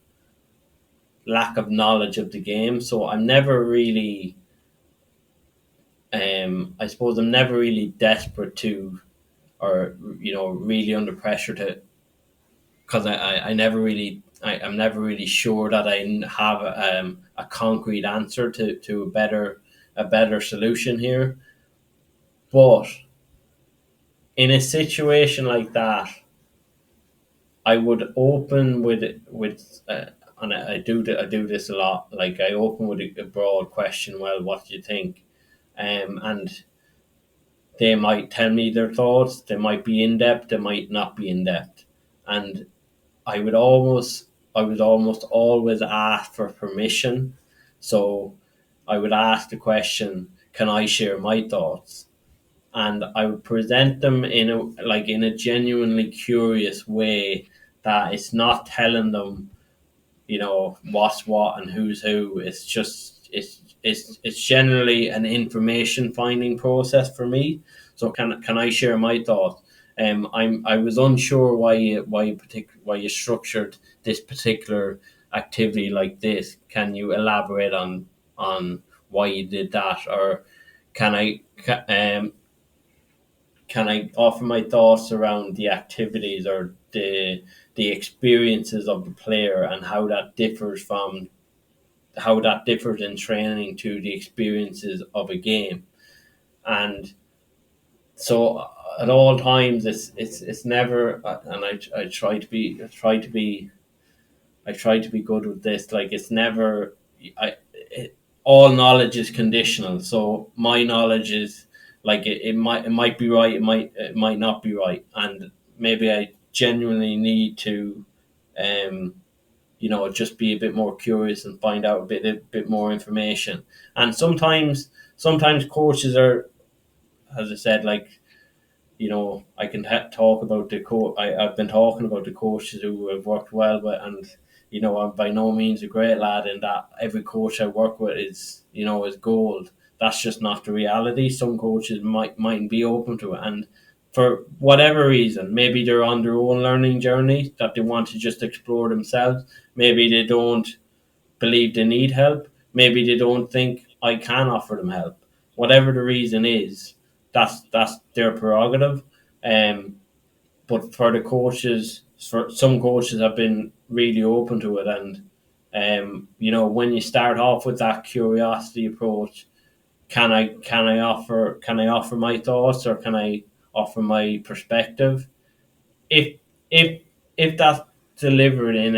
knowledge of the game. So I'm never really, I suppose I'm never really desperate to, or really under pressure to, because I never really, I'm never really sure that I have a concrete answer to a better solution here. But in a situation like that, I would open and I do this a lot. Like, I open with a broad question. Well, what do you think? And they might tell me their thoughts. They might be in depth. They might not be in depth. And I would almost I would almost always ask for permission. So I would ask the question, can I share my thoughts? And I would present them in a genuinely curious way, that it's not telling them, what's what and who's who. It's just it's generally an information finding process for me. So can I share my thoughts? I was unsure why you structured this particular activity like this. Can you elaborate on why you did that? Or can I can I offer my thoughts around the activities or the experiences of the player, and how that differs in training to the experiences of a game. And so at all times, it's never, and I try to be I try to be good with this. Like it's never, all knowledge is conditional. So my knowledge is like it might be right, it might not be right, and maybe I genuinely need to, um, just be a bit more curious and find out a bit more information. And sometimes coaches are, as I said, like I can talk about I've been talking about the coaches who have worked well with, and I'm by no means a great lad in that every coach I work with is gold. That's just not the reality. Some coaches mightn't be open to it, and for whatever reason, maybe they're on their own learning journey that they want to just explore themselves. Maybe they don't believe they need help. Maybe they don't think I can offer them help. Whatever the reason is, that's their prerogative. Um, but for the coaches, for some coaches have been really open to it, and when you start off with that curiosity approach, can I offer my thoughts, or can I offer my perspective? If if if that's delivered in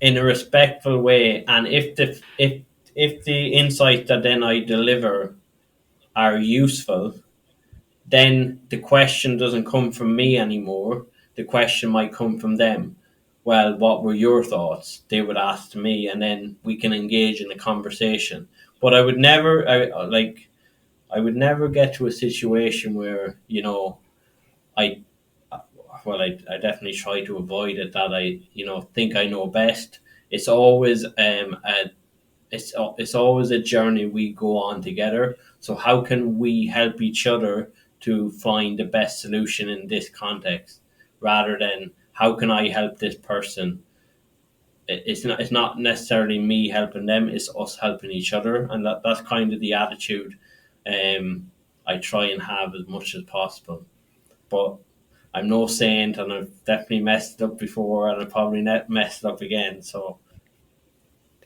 a respectful way, and if the insights that then I deliver are useful, then the question doesn't come from me anymore. The question might come from them. Well, what were your thoughts? They would ask me, and then we can engage in a conversation. But I would never get to a situation where I I definitely try to avoid it, that I think I know best. It's always it's always a journey we go on together. So how can we help each other to find the best solution in this context, rather than how can I help this person? It's not necessarily me helping them; it's us helping each other, and that's kind of the attitude I try and have as much as possible. But I'm no saint, and I've definitely messed up before, and I probably net messed up again. So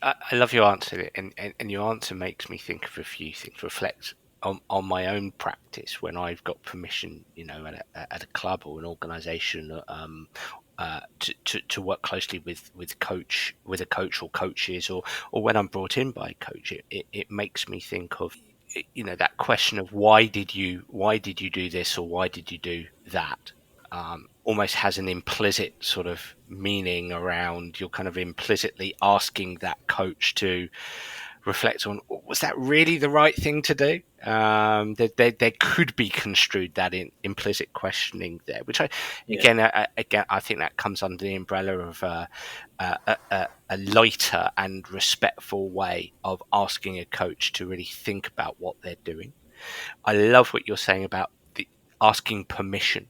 I love your answer, and your answer makes me think of a few things. Reflect on my own practice when I've got permission, at a club or an organisation, to work closely with a coach or coaches, or when I'm brought in by a coach. It makes me think of that question of why did you do this, or why did you do that, almost has an implicit sort of meaning around, you're kind of implicitly asking that coach to reflect on, was that really the right thing to do? There could be construed that in implicit questioning there, which yeah, again, I think that comes under the umbrella of a lighter and respectful way of asking a coach to really think about what they're doing. I love what you're saying about the asking permission,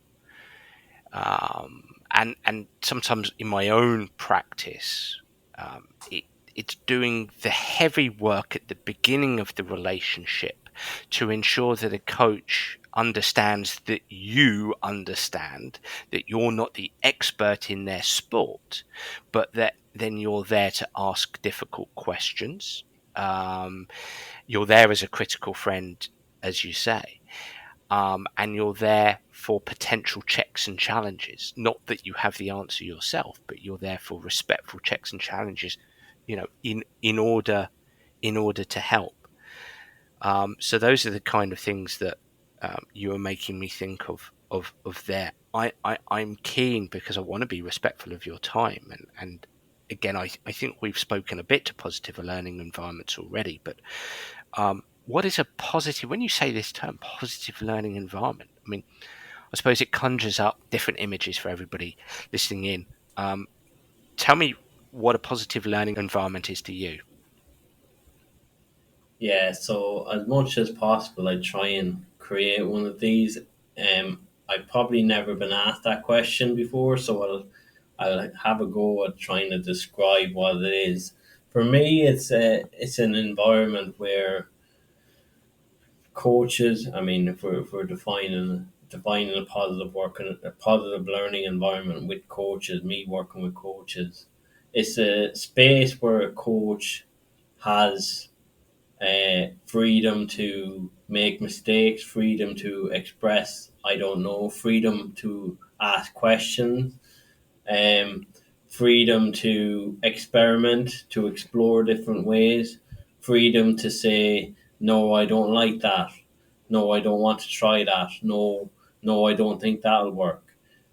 and sometimes in my own practice, it's doing the heavy work at the beginning of the relationship to ensure that a coach understands that you understand that you're not the expert in their sport, but that then you're there to ask difficult questions. You're there as a critical friend, as you say, and you're there for potential checks and challenges. Not that you have the answer yourself, but you're there for respectful checks and challenges, in order to help. So those are the kind of things that you are making me think of there. I'm keen because I want to be respectful of your time, and again, I think we've spoken a bit to positive learning environments already, but what is a positive, when you say this term, positive learning environment? I mean, I suppose it conjures up different images for everybody listening in. Tell me what a positive learning environment is to you. yeah. So as much as possible, I try and create one of these. I've probably never been asked that question before, so I'll have a go at trying to describe what it is. For me, it's an environment where coaches. I mean, if we're defining a positive a positive learning environment with coaches, me working with coaches, it's a space where a coach has freedom to make mistakes, freedom to express I don't know, freedom to ask questions, um, freedom to experiment, to explore different ways, freedom to say, no, I don't like that. No, I don't want to try that. No, no, I don't think that'll work.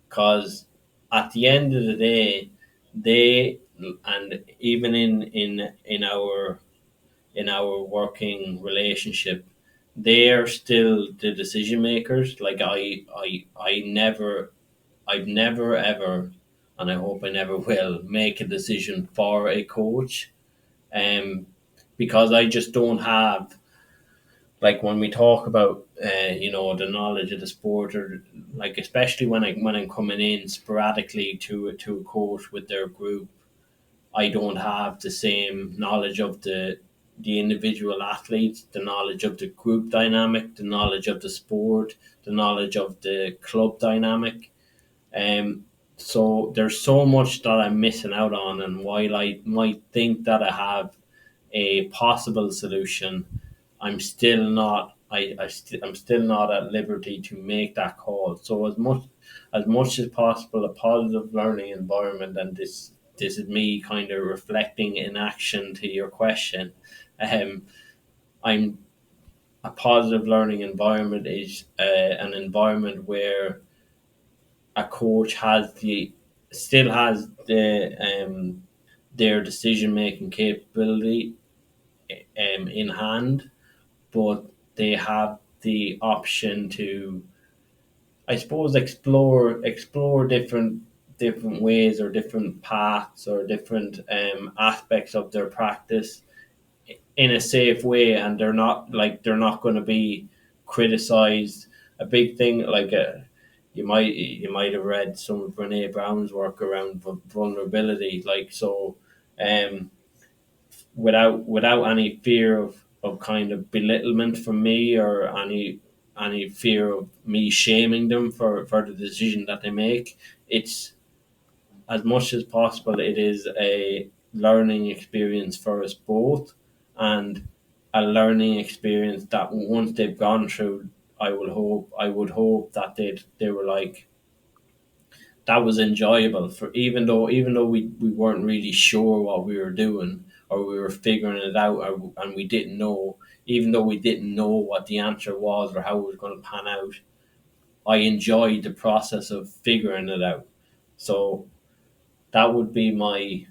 Because at the end of the day, they, and even in our working relationship, they are still the decision makers. Like I've never ever, and I hope I never will, make a decision for a coach. Um, because I just don't have, like, when we talk about the knowledge of the sport, or like, especially when I'm coming in sporadically to a coach with their group, I don't have the same knowledge of the individual athletes, the knowledge of the group dynamic, the knowledge of the sport, the knowledge of the club dynamic. So there's so much that I'm missing out on, and while I might think that I have a possible solution, I'm still not. I'm still not at liberty to make that call. So as much as possible, a positive learning environment, and this is me kind of reflecting in action to your question. Um, I'm A positive learning environment is an environment where a coach has the still has their decision making capability in hand, but they have the option to, I suppose, explore different ways or different paths or different aspects of their practice in a safe way, and they're not going to be criticized. A big thing, like, you might have read some of Brene Brown's work around vulnerability, like, so, um, without any fear of kind of belittlement from me, or any fear of me shaming them for the decision that they make. It's, as much as possible, it is a learning experience for us both, and a learning experience that once they've gone through, I would hope that they were like, that was enjoyable, for even though we weren't really sure what we were doing, or we were figuring it out, and we didn't know, even though we didn't know what the answer was or how it was going to pan out. I enjoyed the process of figuring it out. So that would be my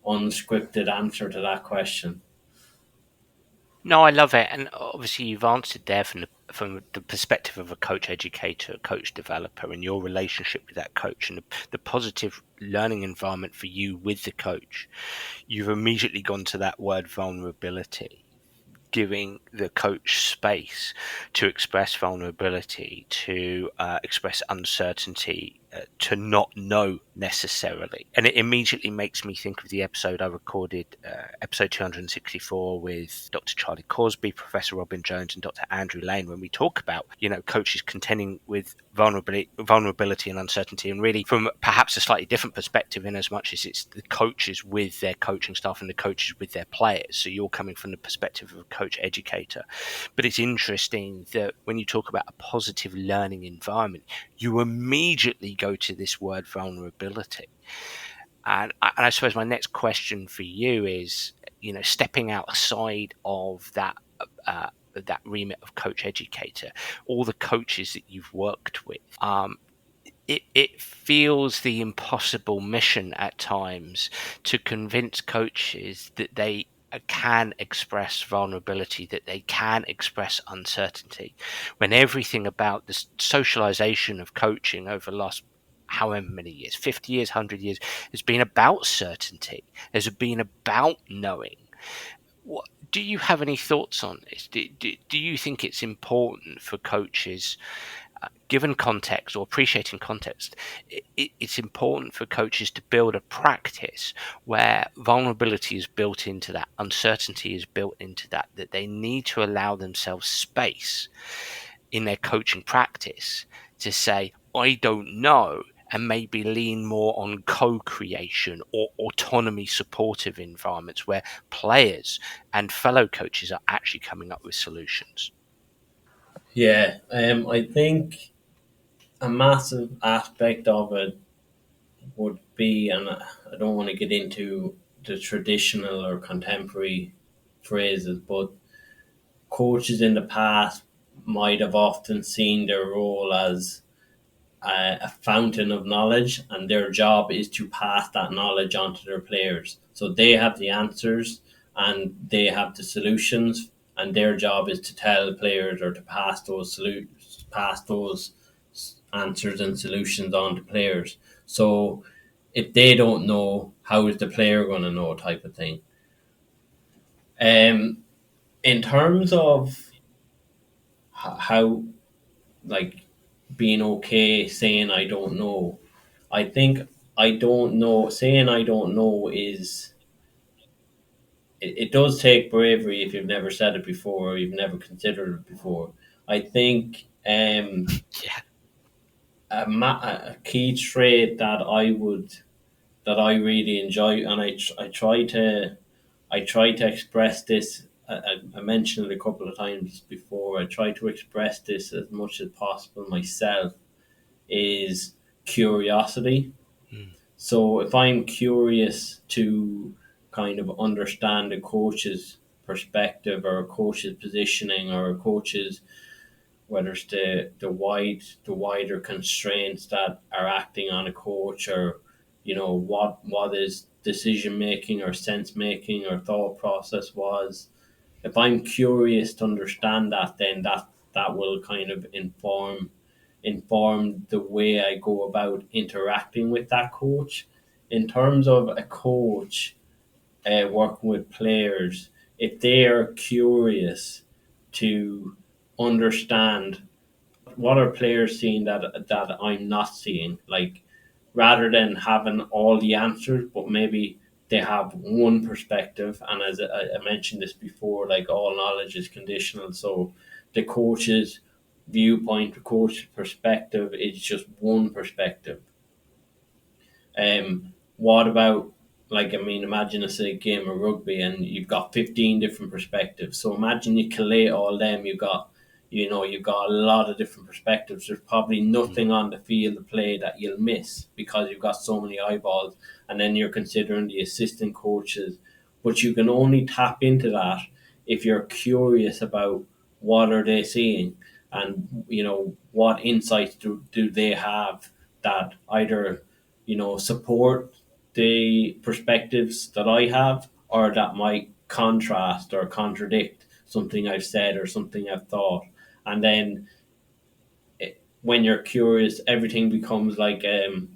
unscripted answer to that question. No, I love it, and obviously you've answered there from the perspective of a coach educator, a coach developer, and your relationship with that coach, and the positive learning environment for you with the coach. You've immediately gone to that word vulnerability, giving the coach space to express vulnerability, to express uncertainty, to not know necessarily. And it immediately makes me think of the episode I recorded, episode 264, with Dr. Charlie Cosby, Professor Robin Jones, and Dr. Andrew Lane, when we talk about, coaches contending with vulnerability and uncertainty, and really from perhaps a slightly different perspective, in as much as it's the coaches with their coaching staff and the coaches with their players. So you're coming from the perspective of a coach educator. But it's interesting that when you talk about a positive learning environment, you immediately go to this word vulnerability. And I suppose my next question for you is, stepping outside of that remit of coach educator, all the coaches that you've worked with, it feels the impossible mission at times to convince coaches that they can express vulnerability, that they can express uncertainty, when everything about the socialization of coaching over the last however many years, 50 years, 100 years, has been about certainty, has been about knowing. What do you have any thoughts on this? Do you think it's important for coaches, given context or appreciating context, it's important for coaches to build a practice where vulnerability is built into that, uncertainty is built into that, that they need to allow themselves space in their coaching practice to say, I don't know, and maybe lean more on co-creation or autonomy supportive environments where players and fellow coaches are actually coming up with solutions? Yeah, I think a massive aspect of it would be, and I don't want to get into the traditional or contemporary phrases, but coaches in the past might have often seen their role as a fountain of knowledge, and their job is to pass that knowledge on to their players. So they have the answers and they have the solutions, and their job is to tell players or to pass those answers and solutions on to players. So if they don't know, how is the player going to know, type of thing. In terms of how, like, being okay saying I don't know, I think I don't know. Saying I don't know is, it does take bravery if you've never said it before or you've never considered it before. I think Yeah. a key trait that I really enjoy, and I try to express this. I mentioned it a couple of times before. I try to express this as much as possible myself. Is curiosity. Mm. So if I'm curious to kind of understand a coach's perspective or a coach's positioning or a coach's, whether it's the wider constraints that are acting on a coach, or what is decision making or sense making or thought process was, if I'm curious to understand that, then that will kind of inform the way I go about interacting with that coach. In terms of a coach working with players, if they are curious to understand what are players seeing that I'm not seeing, like, rather than having all the answers, but maybe they have one perspective. And as I mentioned this before, like, all knowledge is conditional. So the coach's viewpoint, the coach's perspective is just one perspective. What about, like, I mean, imagine it's a game of rugby and you've got 15 different perspectives. So imagine you collate all them. You've got a lot of different perspectives. There's probably Mm. nothing on the field of play that you'll miss because you've got so many eyeballs. And then you're considering the assistant coaches, but you can only tap into that if you're curious about what are they seeing, and what insights do they have that either support the perspectives that I have, or that might contrast or contradict something I've said or something I've thought. And then when you're curious, everything becomes like an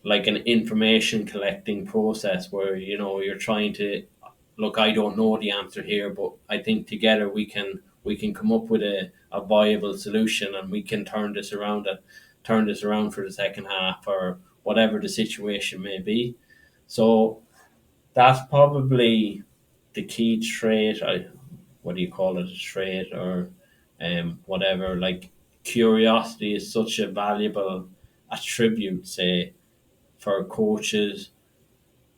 information collecting process where you're trying to look. I don't know the answer here, but I think together we can come up with a viable solution, and we can turn this around for the second half, or whatever the situation may be. So that's probably the key trait. What do you call it? A trait, or whatever. Like, curiosity is such a valuable attribute, say, for coaches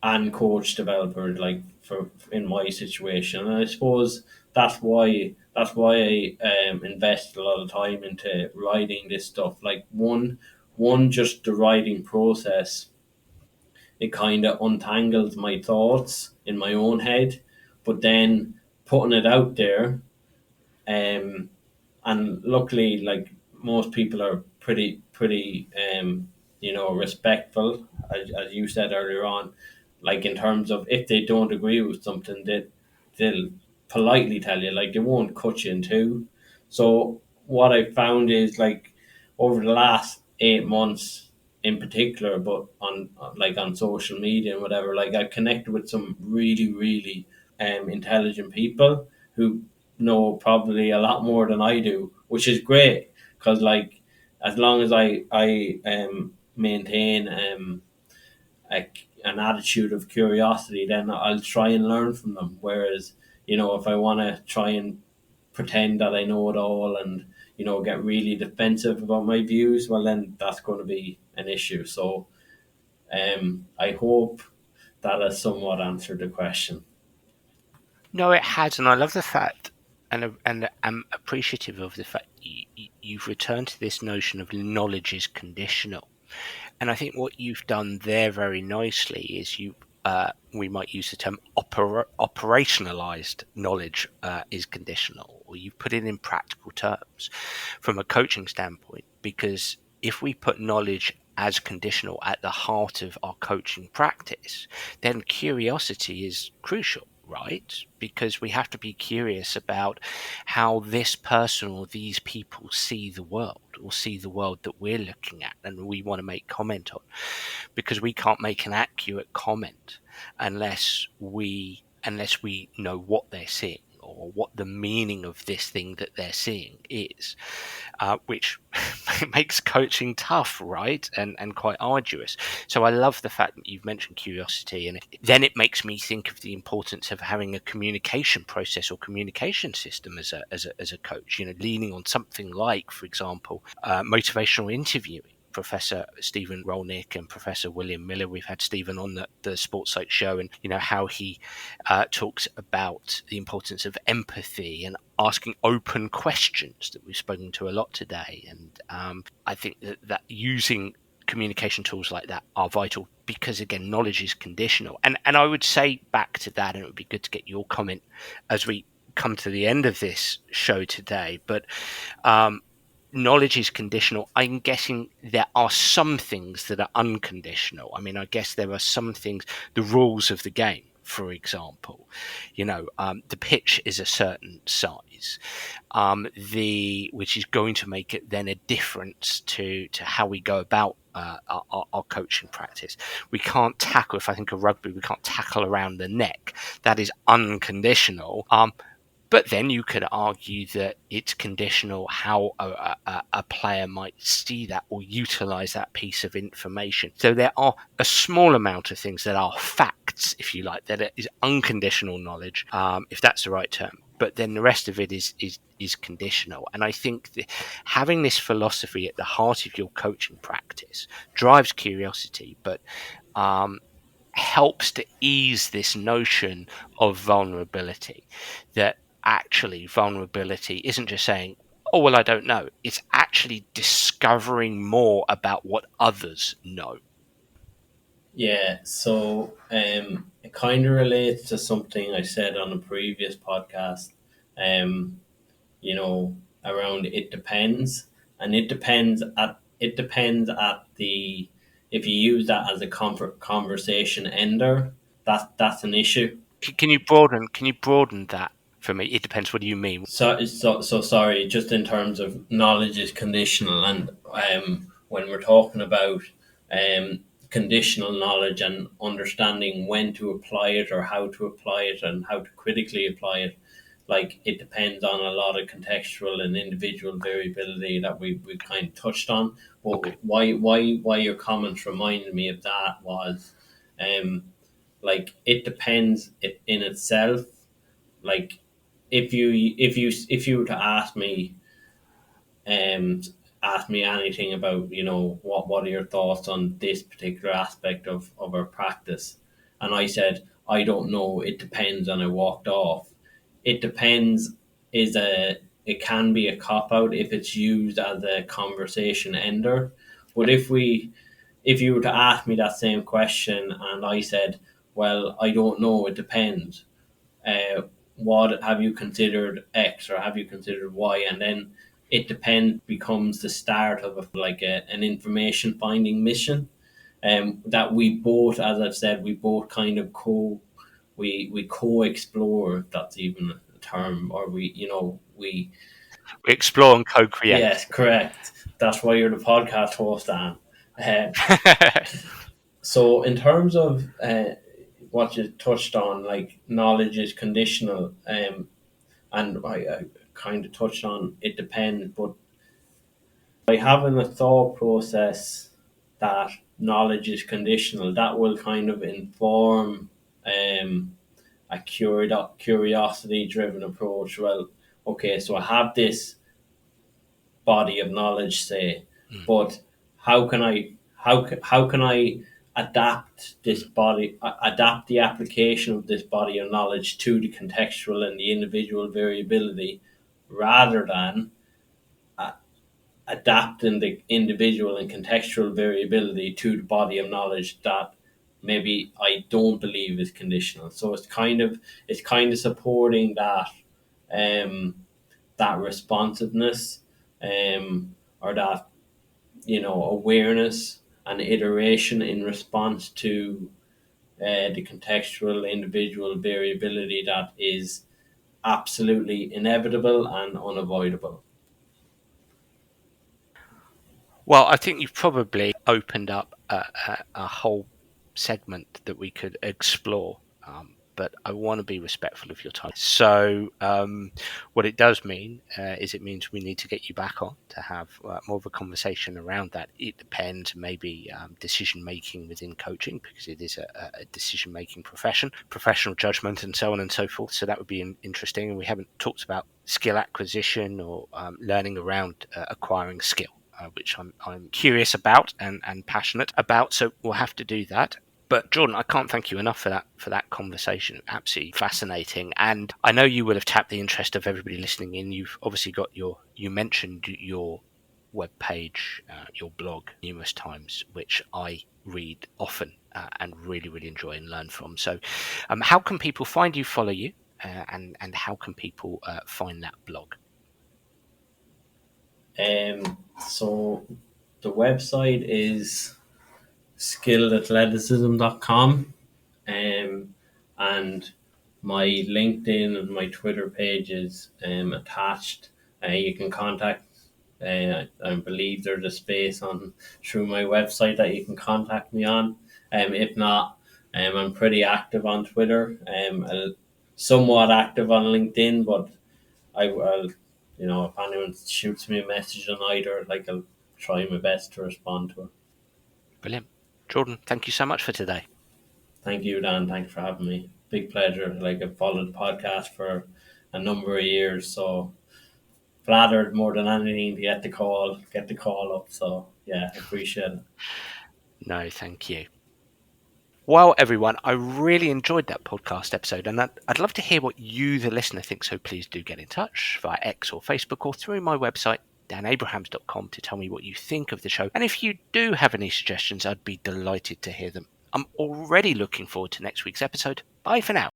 and coach developers, like, for in my situation. And I suppose that's why I invest a lot of time into writing this stuff. Like, one just the writing process, it kind of untangles my thoughts in my own head, but then putting it out there, um, and luckily, like, most people are pretty respectful, as you said earlier on. Like, in terms of, if they don't agree with something, they'll politely tell you, like, they won't cut you in two. So what I found is, like, over the last 8 months in particular, but on social media and whatever, like, I've connected with some really really intelligent people who know probably a lot more than I do, which is great, because, like, as long as I maintain an attitude of curiosity, then I'll try and learn from them. Whereas, if I want to try and pretend that I know it all, and get really defensive about my views, well, then that's going to be an issue. So I hope that has somewhat answered the question. No, it has, and I love the fact, and I'm appreciative of the fact you've returned to this notion of knowledge is conditional. And I think what you've done there very nicely is we might use the term operationalized knowledge is conditional, or you've put it in practical terms from a coaching standpoint. Because if we put knowledge as conditional at the heart of our coaching practice, then curiosity is crucial, right? Because we have to be curious about how this person or these people see the world, or see the world that we're looking at and we want to make comment on, because we can't make an accurate comment unless we know what they're seeing, or what the meaning of this thing that they're seeing is, which makes coaching tough, right? And quite arduous. So I love the fact that you've mentioned curiosity, and then it makes me think of the importance of having a communication process or communication system as a coach. Leaning on something like, for example, motivational interviewing. Professor Stephen Rolnick and Professor William Miller. We've had Stephen on the Sports Psych show, and how he talks about the importance of empathy and asking open questions that we've spoken to a lot today. And I think that using communication tools like that are vital, because again, knowledge is conditional. And I would say back to that, and it would be good to get your comment as we come to the end of this show today. But knowledge is conditional. I'm guessing there are some things that are unconditional. I mean, I guess there are some things, the rules of the game, for example, the pitch is a certain size, which is going to make it then a difference to how we go about our coaching practice. We can't tackle, if I think of rugby, we can't tackle around the neck. That is unconditional. But then you could argue that it's conditional how a player might see that or utilize that piece of information. So there are a small amount of things that are facts, if you like, that is unconditional knowledge, if that's the right term. But then the rest of it is conditional. And I think that having this philosophy at the heart of your coaching practice drives curiosity, but helps to ease this notion of vulnerability, that actually vulnerability isn't just saying, oh, well, I don't know. It's actually discovering more about what others know. Yeah, so it kind of relates to something I said on a previous podcast. Um, you know, around it depends, and it depends at the if you use that as a conversation ender, that's an issue. Can you broaden that for me? It depends. What do you mean? So sorry. Just in terms of knowledge is conditional, and when we're talking about conditional knowledge and understanding when to apply it or how to apply it and how to critically apply it, like it depends on a lot of contextual and individual variability that we kind of touched on. Okay. But why your comments reminded me of that was, um, like it depends in itself. Like if you were to um ask me anything about, what are your thoughts on this particular aspect of our practice, and I said I don't know, it depends, and I walked off. It depends is a it can be a cop out if it's used as a conversation ender. But if you were to ask me that same question and I said, well, I don't know, it depends, uh, what have you considered X or have you considered Y, and then it depends becomes the start of an information finding mission. That we both, as I've said, we both kind of we co-explore, if that's even a term, or we We explore and co-create. yes, correct. That's why you're the podcast host, Dan. Uh, so in terms of what you touched on, like knowledge is conditional, and I kind of touched on it depends, but by having a thought process that knowledge is conditional, that will kind of inform a curiosity driven approach. Well, okay, so I have this body of knowledge, say, Mm, but how can I adapt this body, adapt the application of this body of knowledge to the contextual and the individual variability, rather than adapting the individual and contextual variability to the body of knowledge that maybe I don't believe is conditional. So it's kind of supporting um, that responsiveness, or that, awareness and iteration in response to the contextual individual variability that is absolutely inevitable and unavoidable. Well, I think you've probably opened up a whole segment that we could explore. But I want to be respectful of your time. So, what it does mean is it means we need to get you back on to have more of a conversation around that. It depends, maybe decision making within coaching, because it is a decision making profession, professional judgment, and so on and so forth. So, that would be interesting. And we haven't talked about skill acquisition or learning around acquiring skill. Which I'm curious about and passionate about, so we'll have to do that. But Jordan, I can't thank you enough for that conversation. Absolutely fascinating, and I know you will have tapped the interest of everybody listening in. You've obviously got you mentioned your web page, your blog numerous times, which I read often and really enjoy and learn from. So, how can people find you, follow you, and how can people find that blog? So the website is skillethleticism.com, and my LinkedIn and my Twitter page is attached. You can contact. I believe there's a space on through my website that you can contact me on. If not, I'm pretty active on Twitter. Somewhat active on LinkedIn, but I'll, if anyone shoots me a message on either, I'll try my best to respond to it. Brilliant. Jordan, thank you so much for today. Thank you, Dan. Thanks for having me. Big pleasure. I've followed the podcast for a number of years, so flattered more than anything to get the call up. So yeah, appreciate it. No, thank you. Well, everyone, I really enjoyed that podcast episode, and I'd love to hear what you, the listener, think. So please do get in touch via X or Facebook or through my website, danabrahams.com, to tell me what you think of the show. And if you do have any suggestions, I'd be delighted to hear them. I'm already looking forward to next week's episode. Bye for now.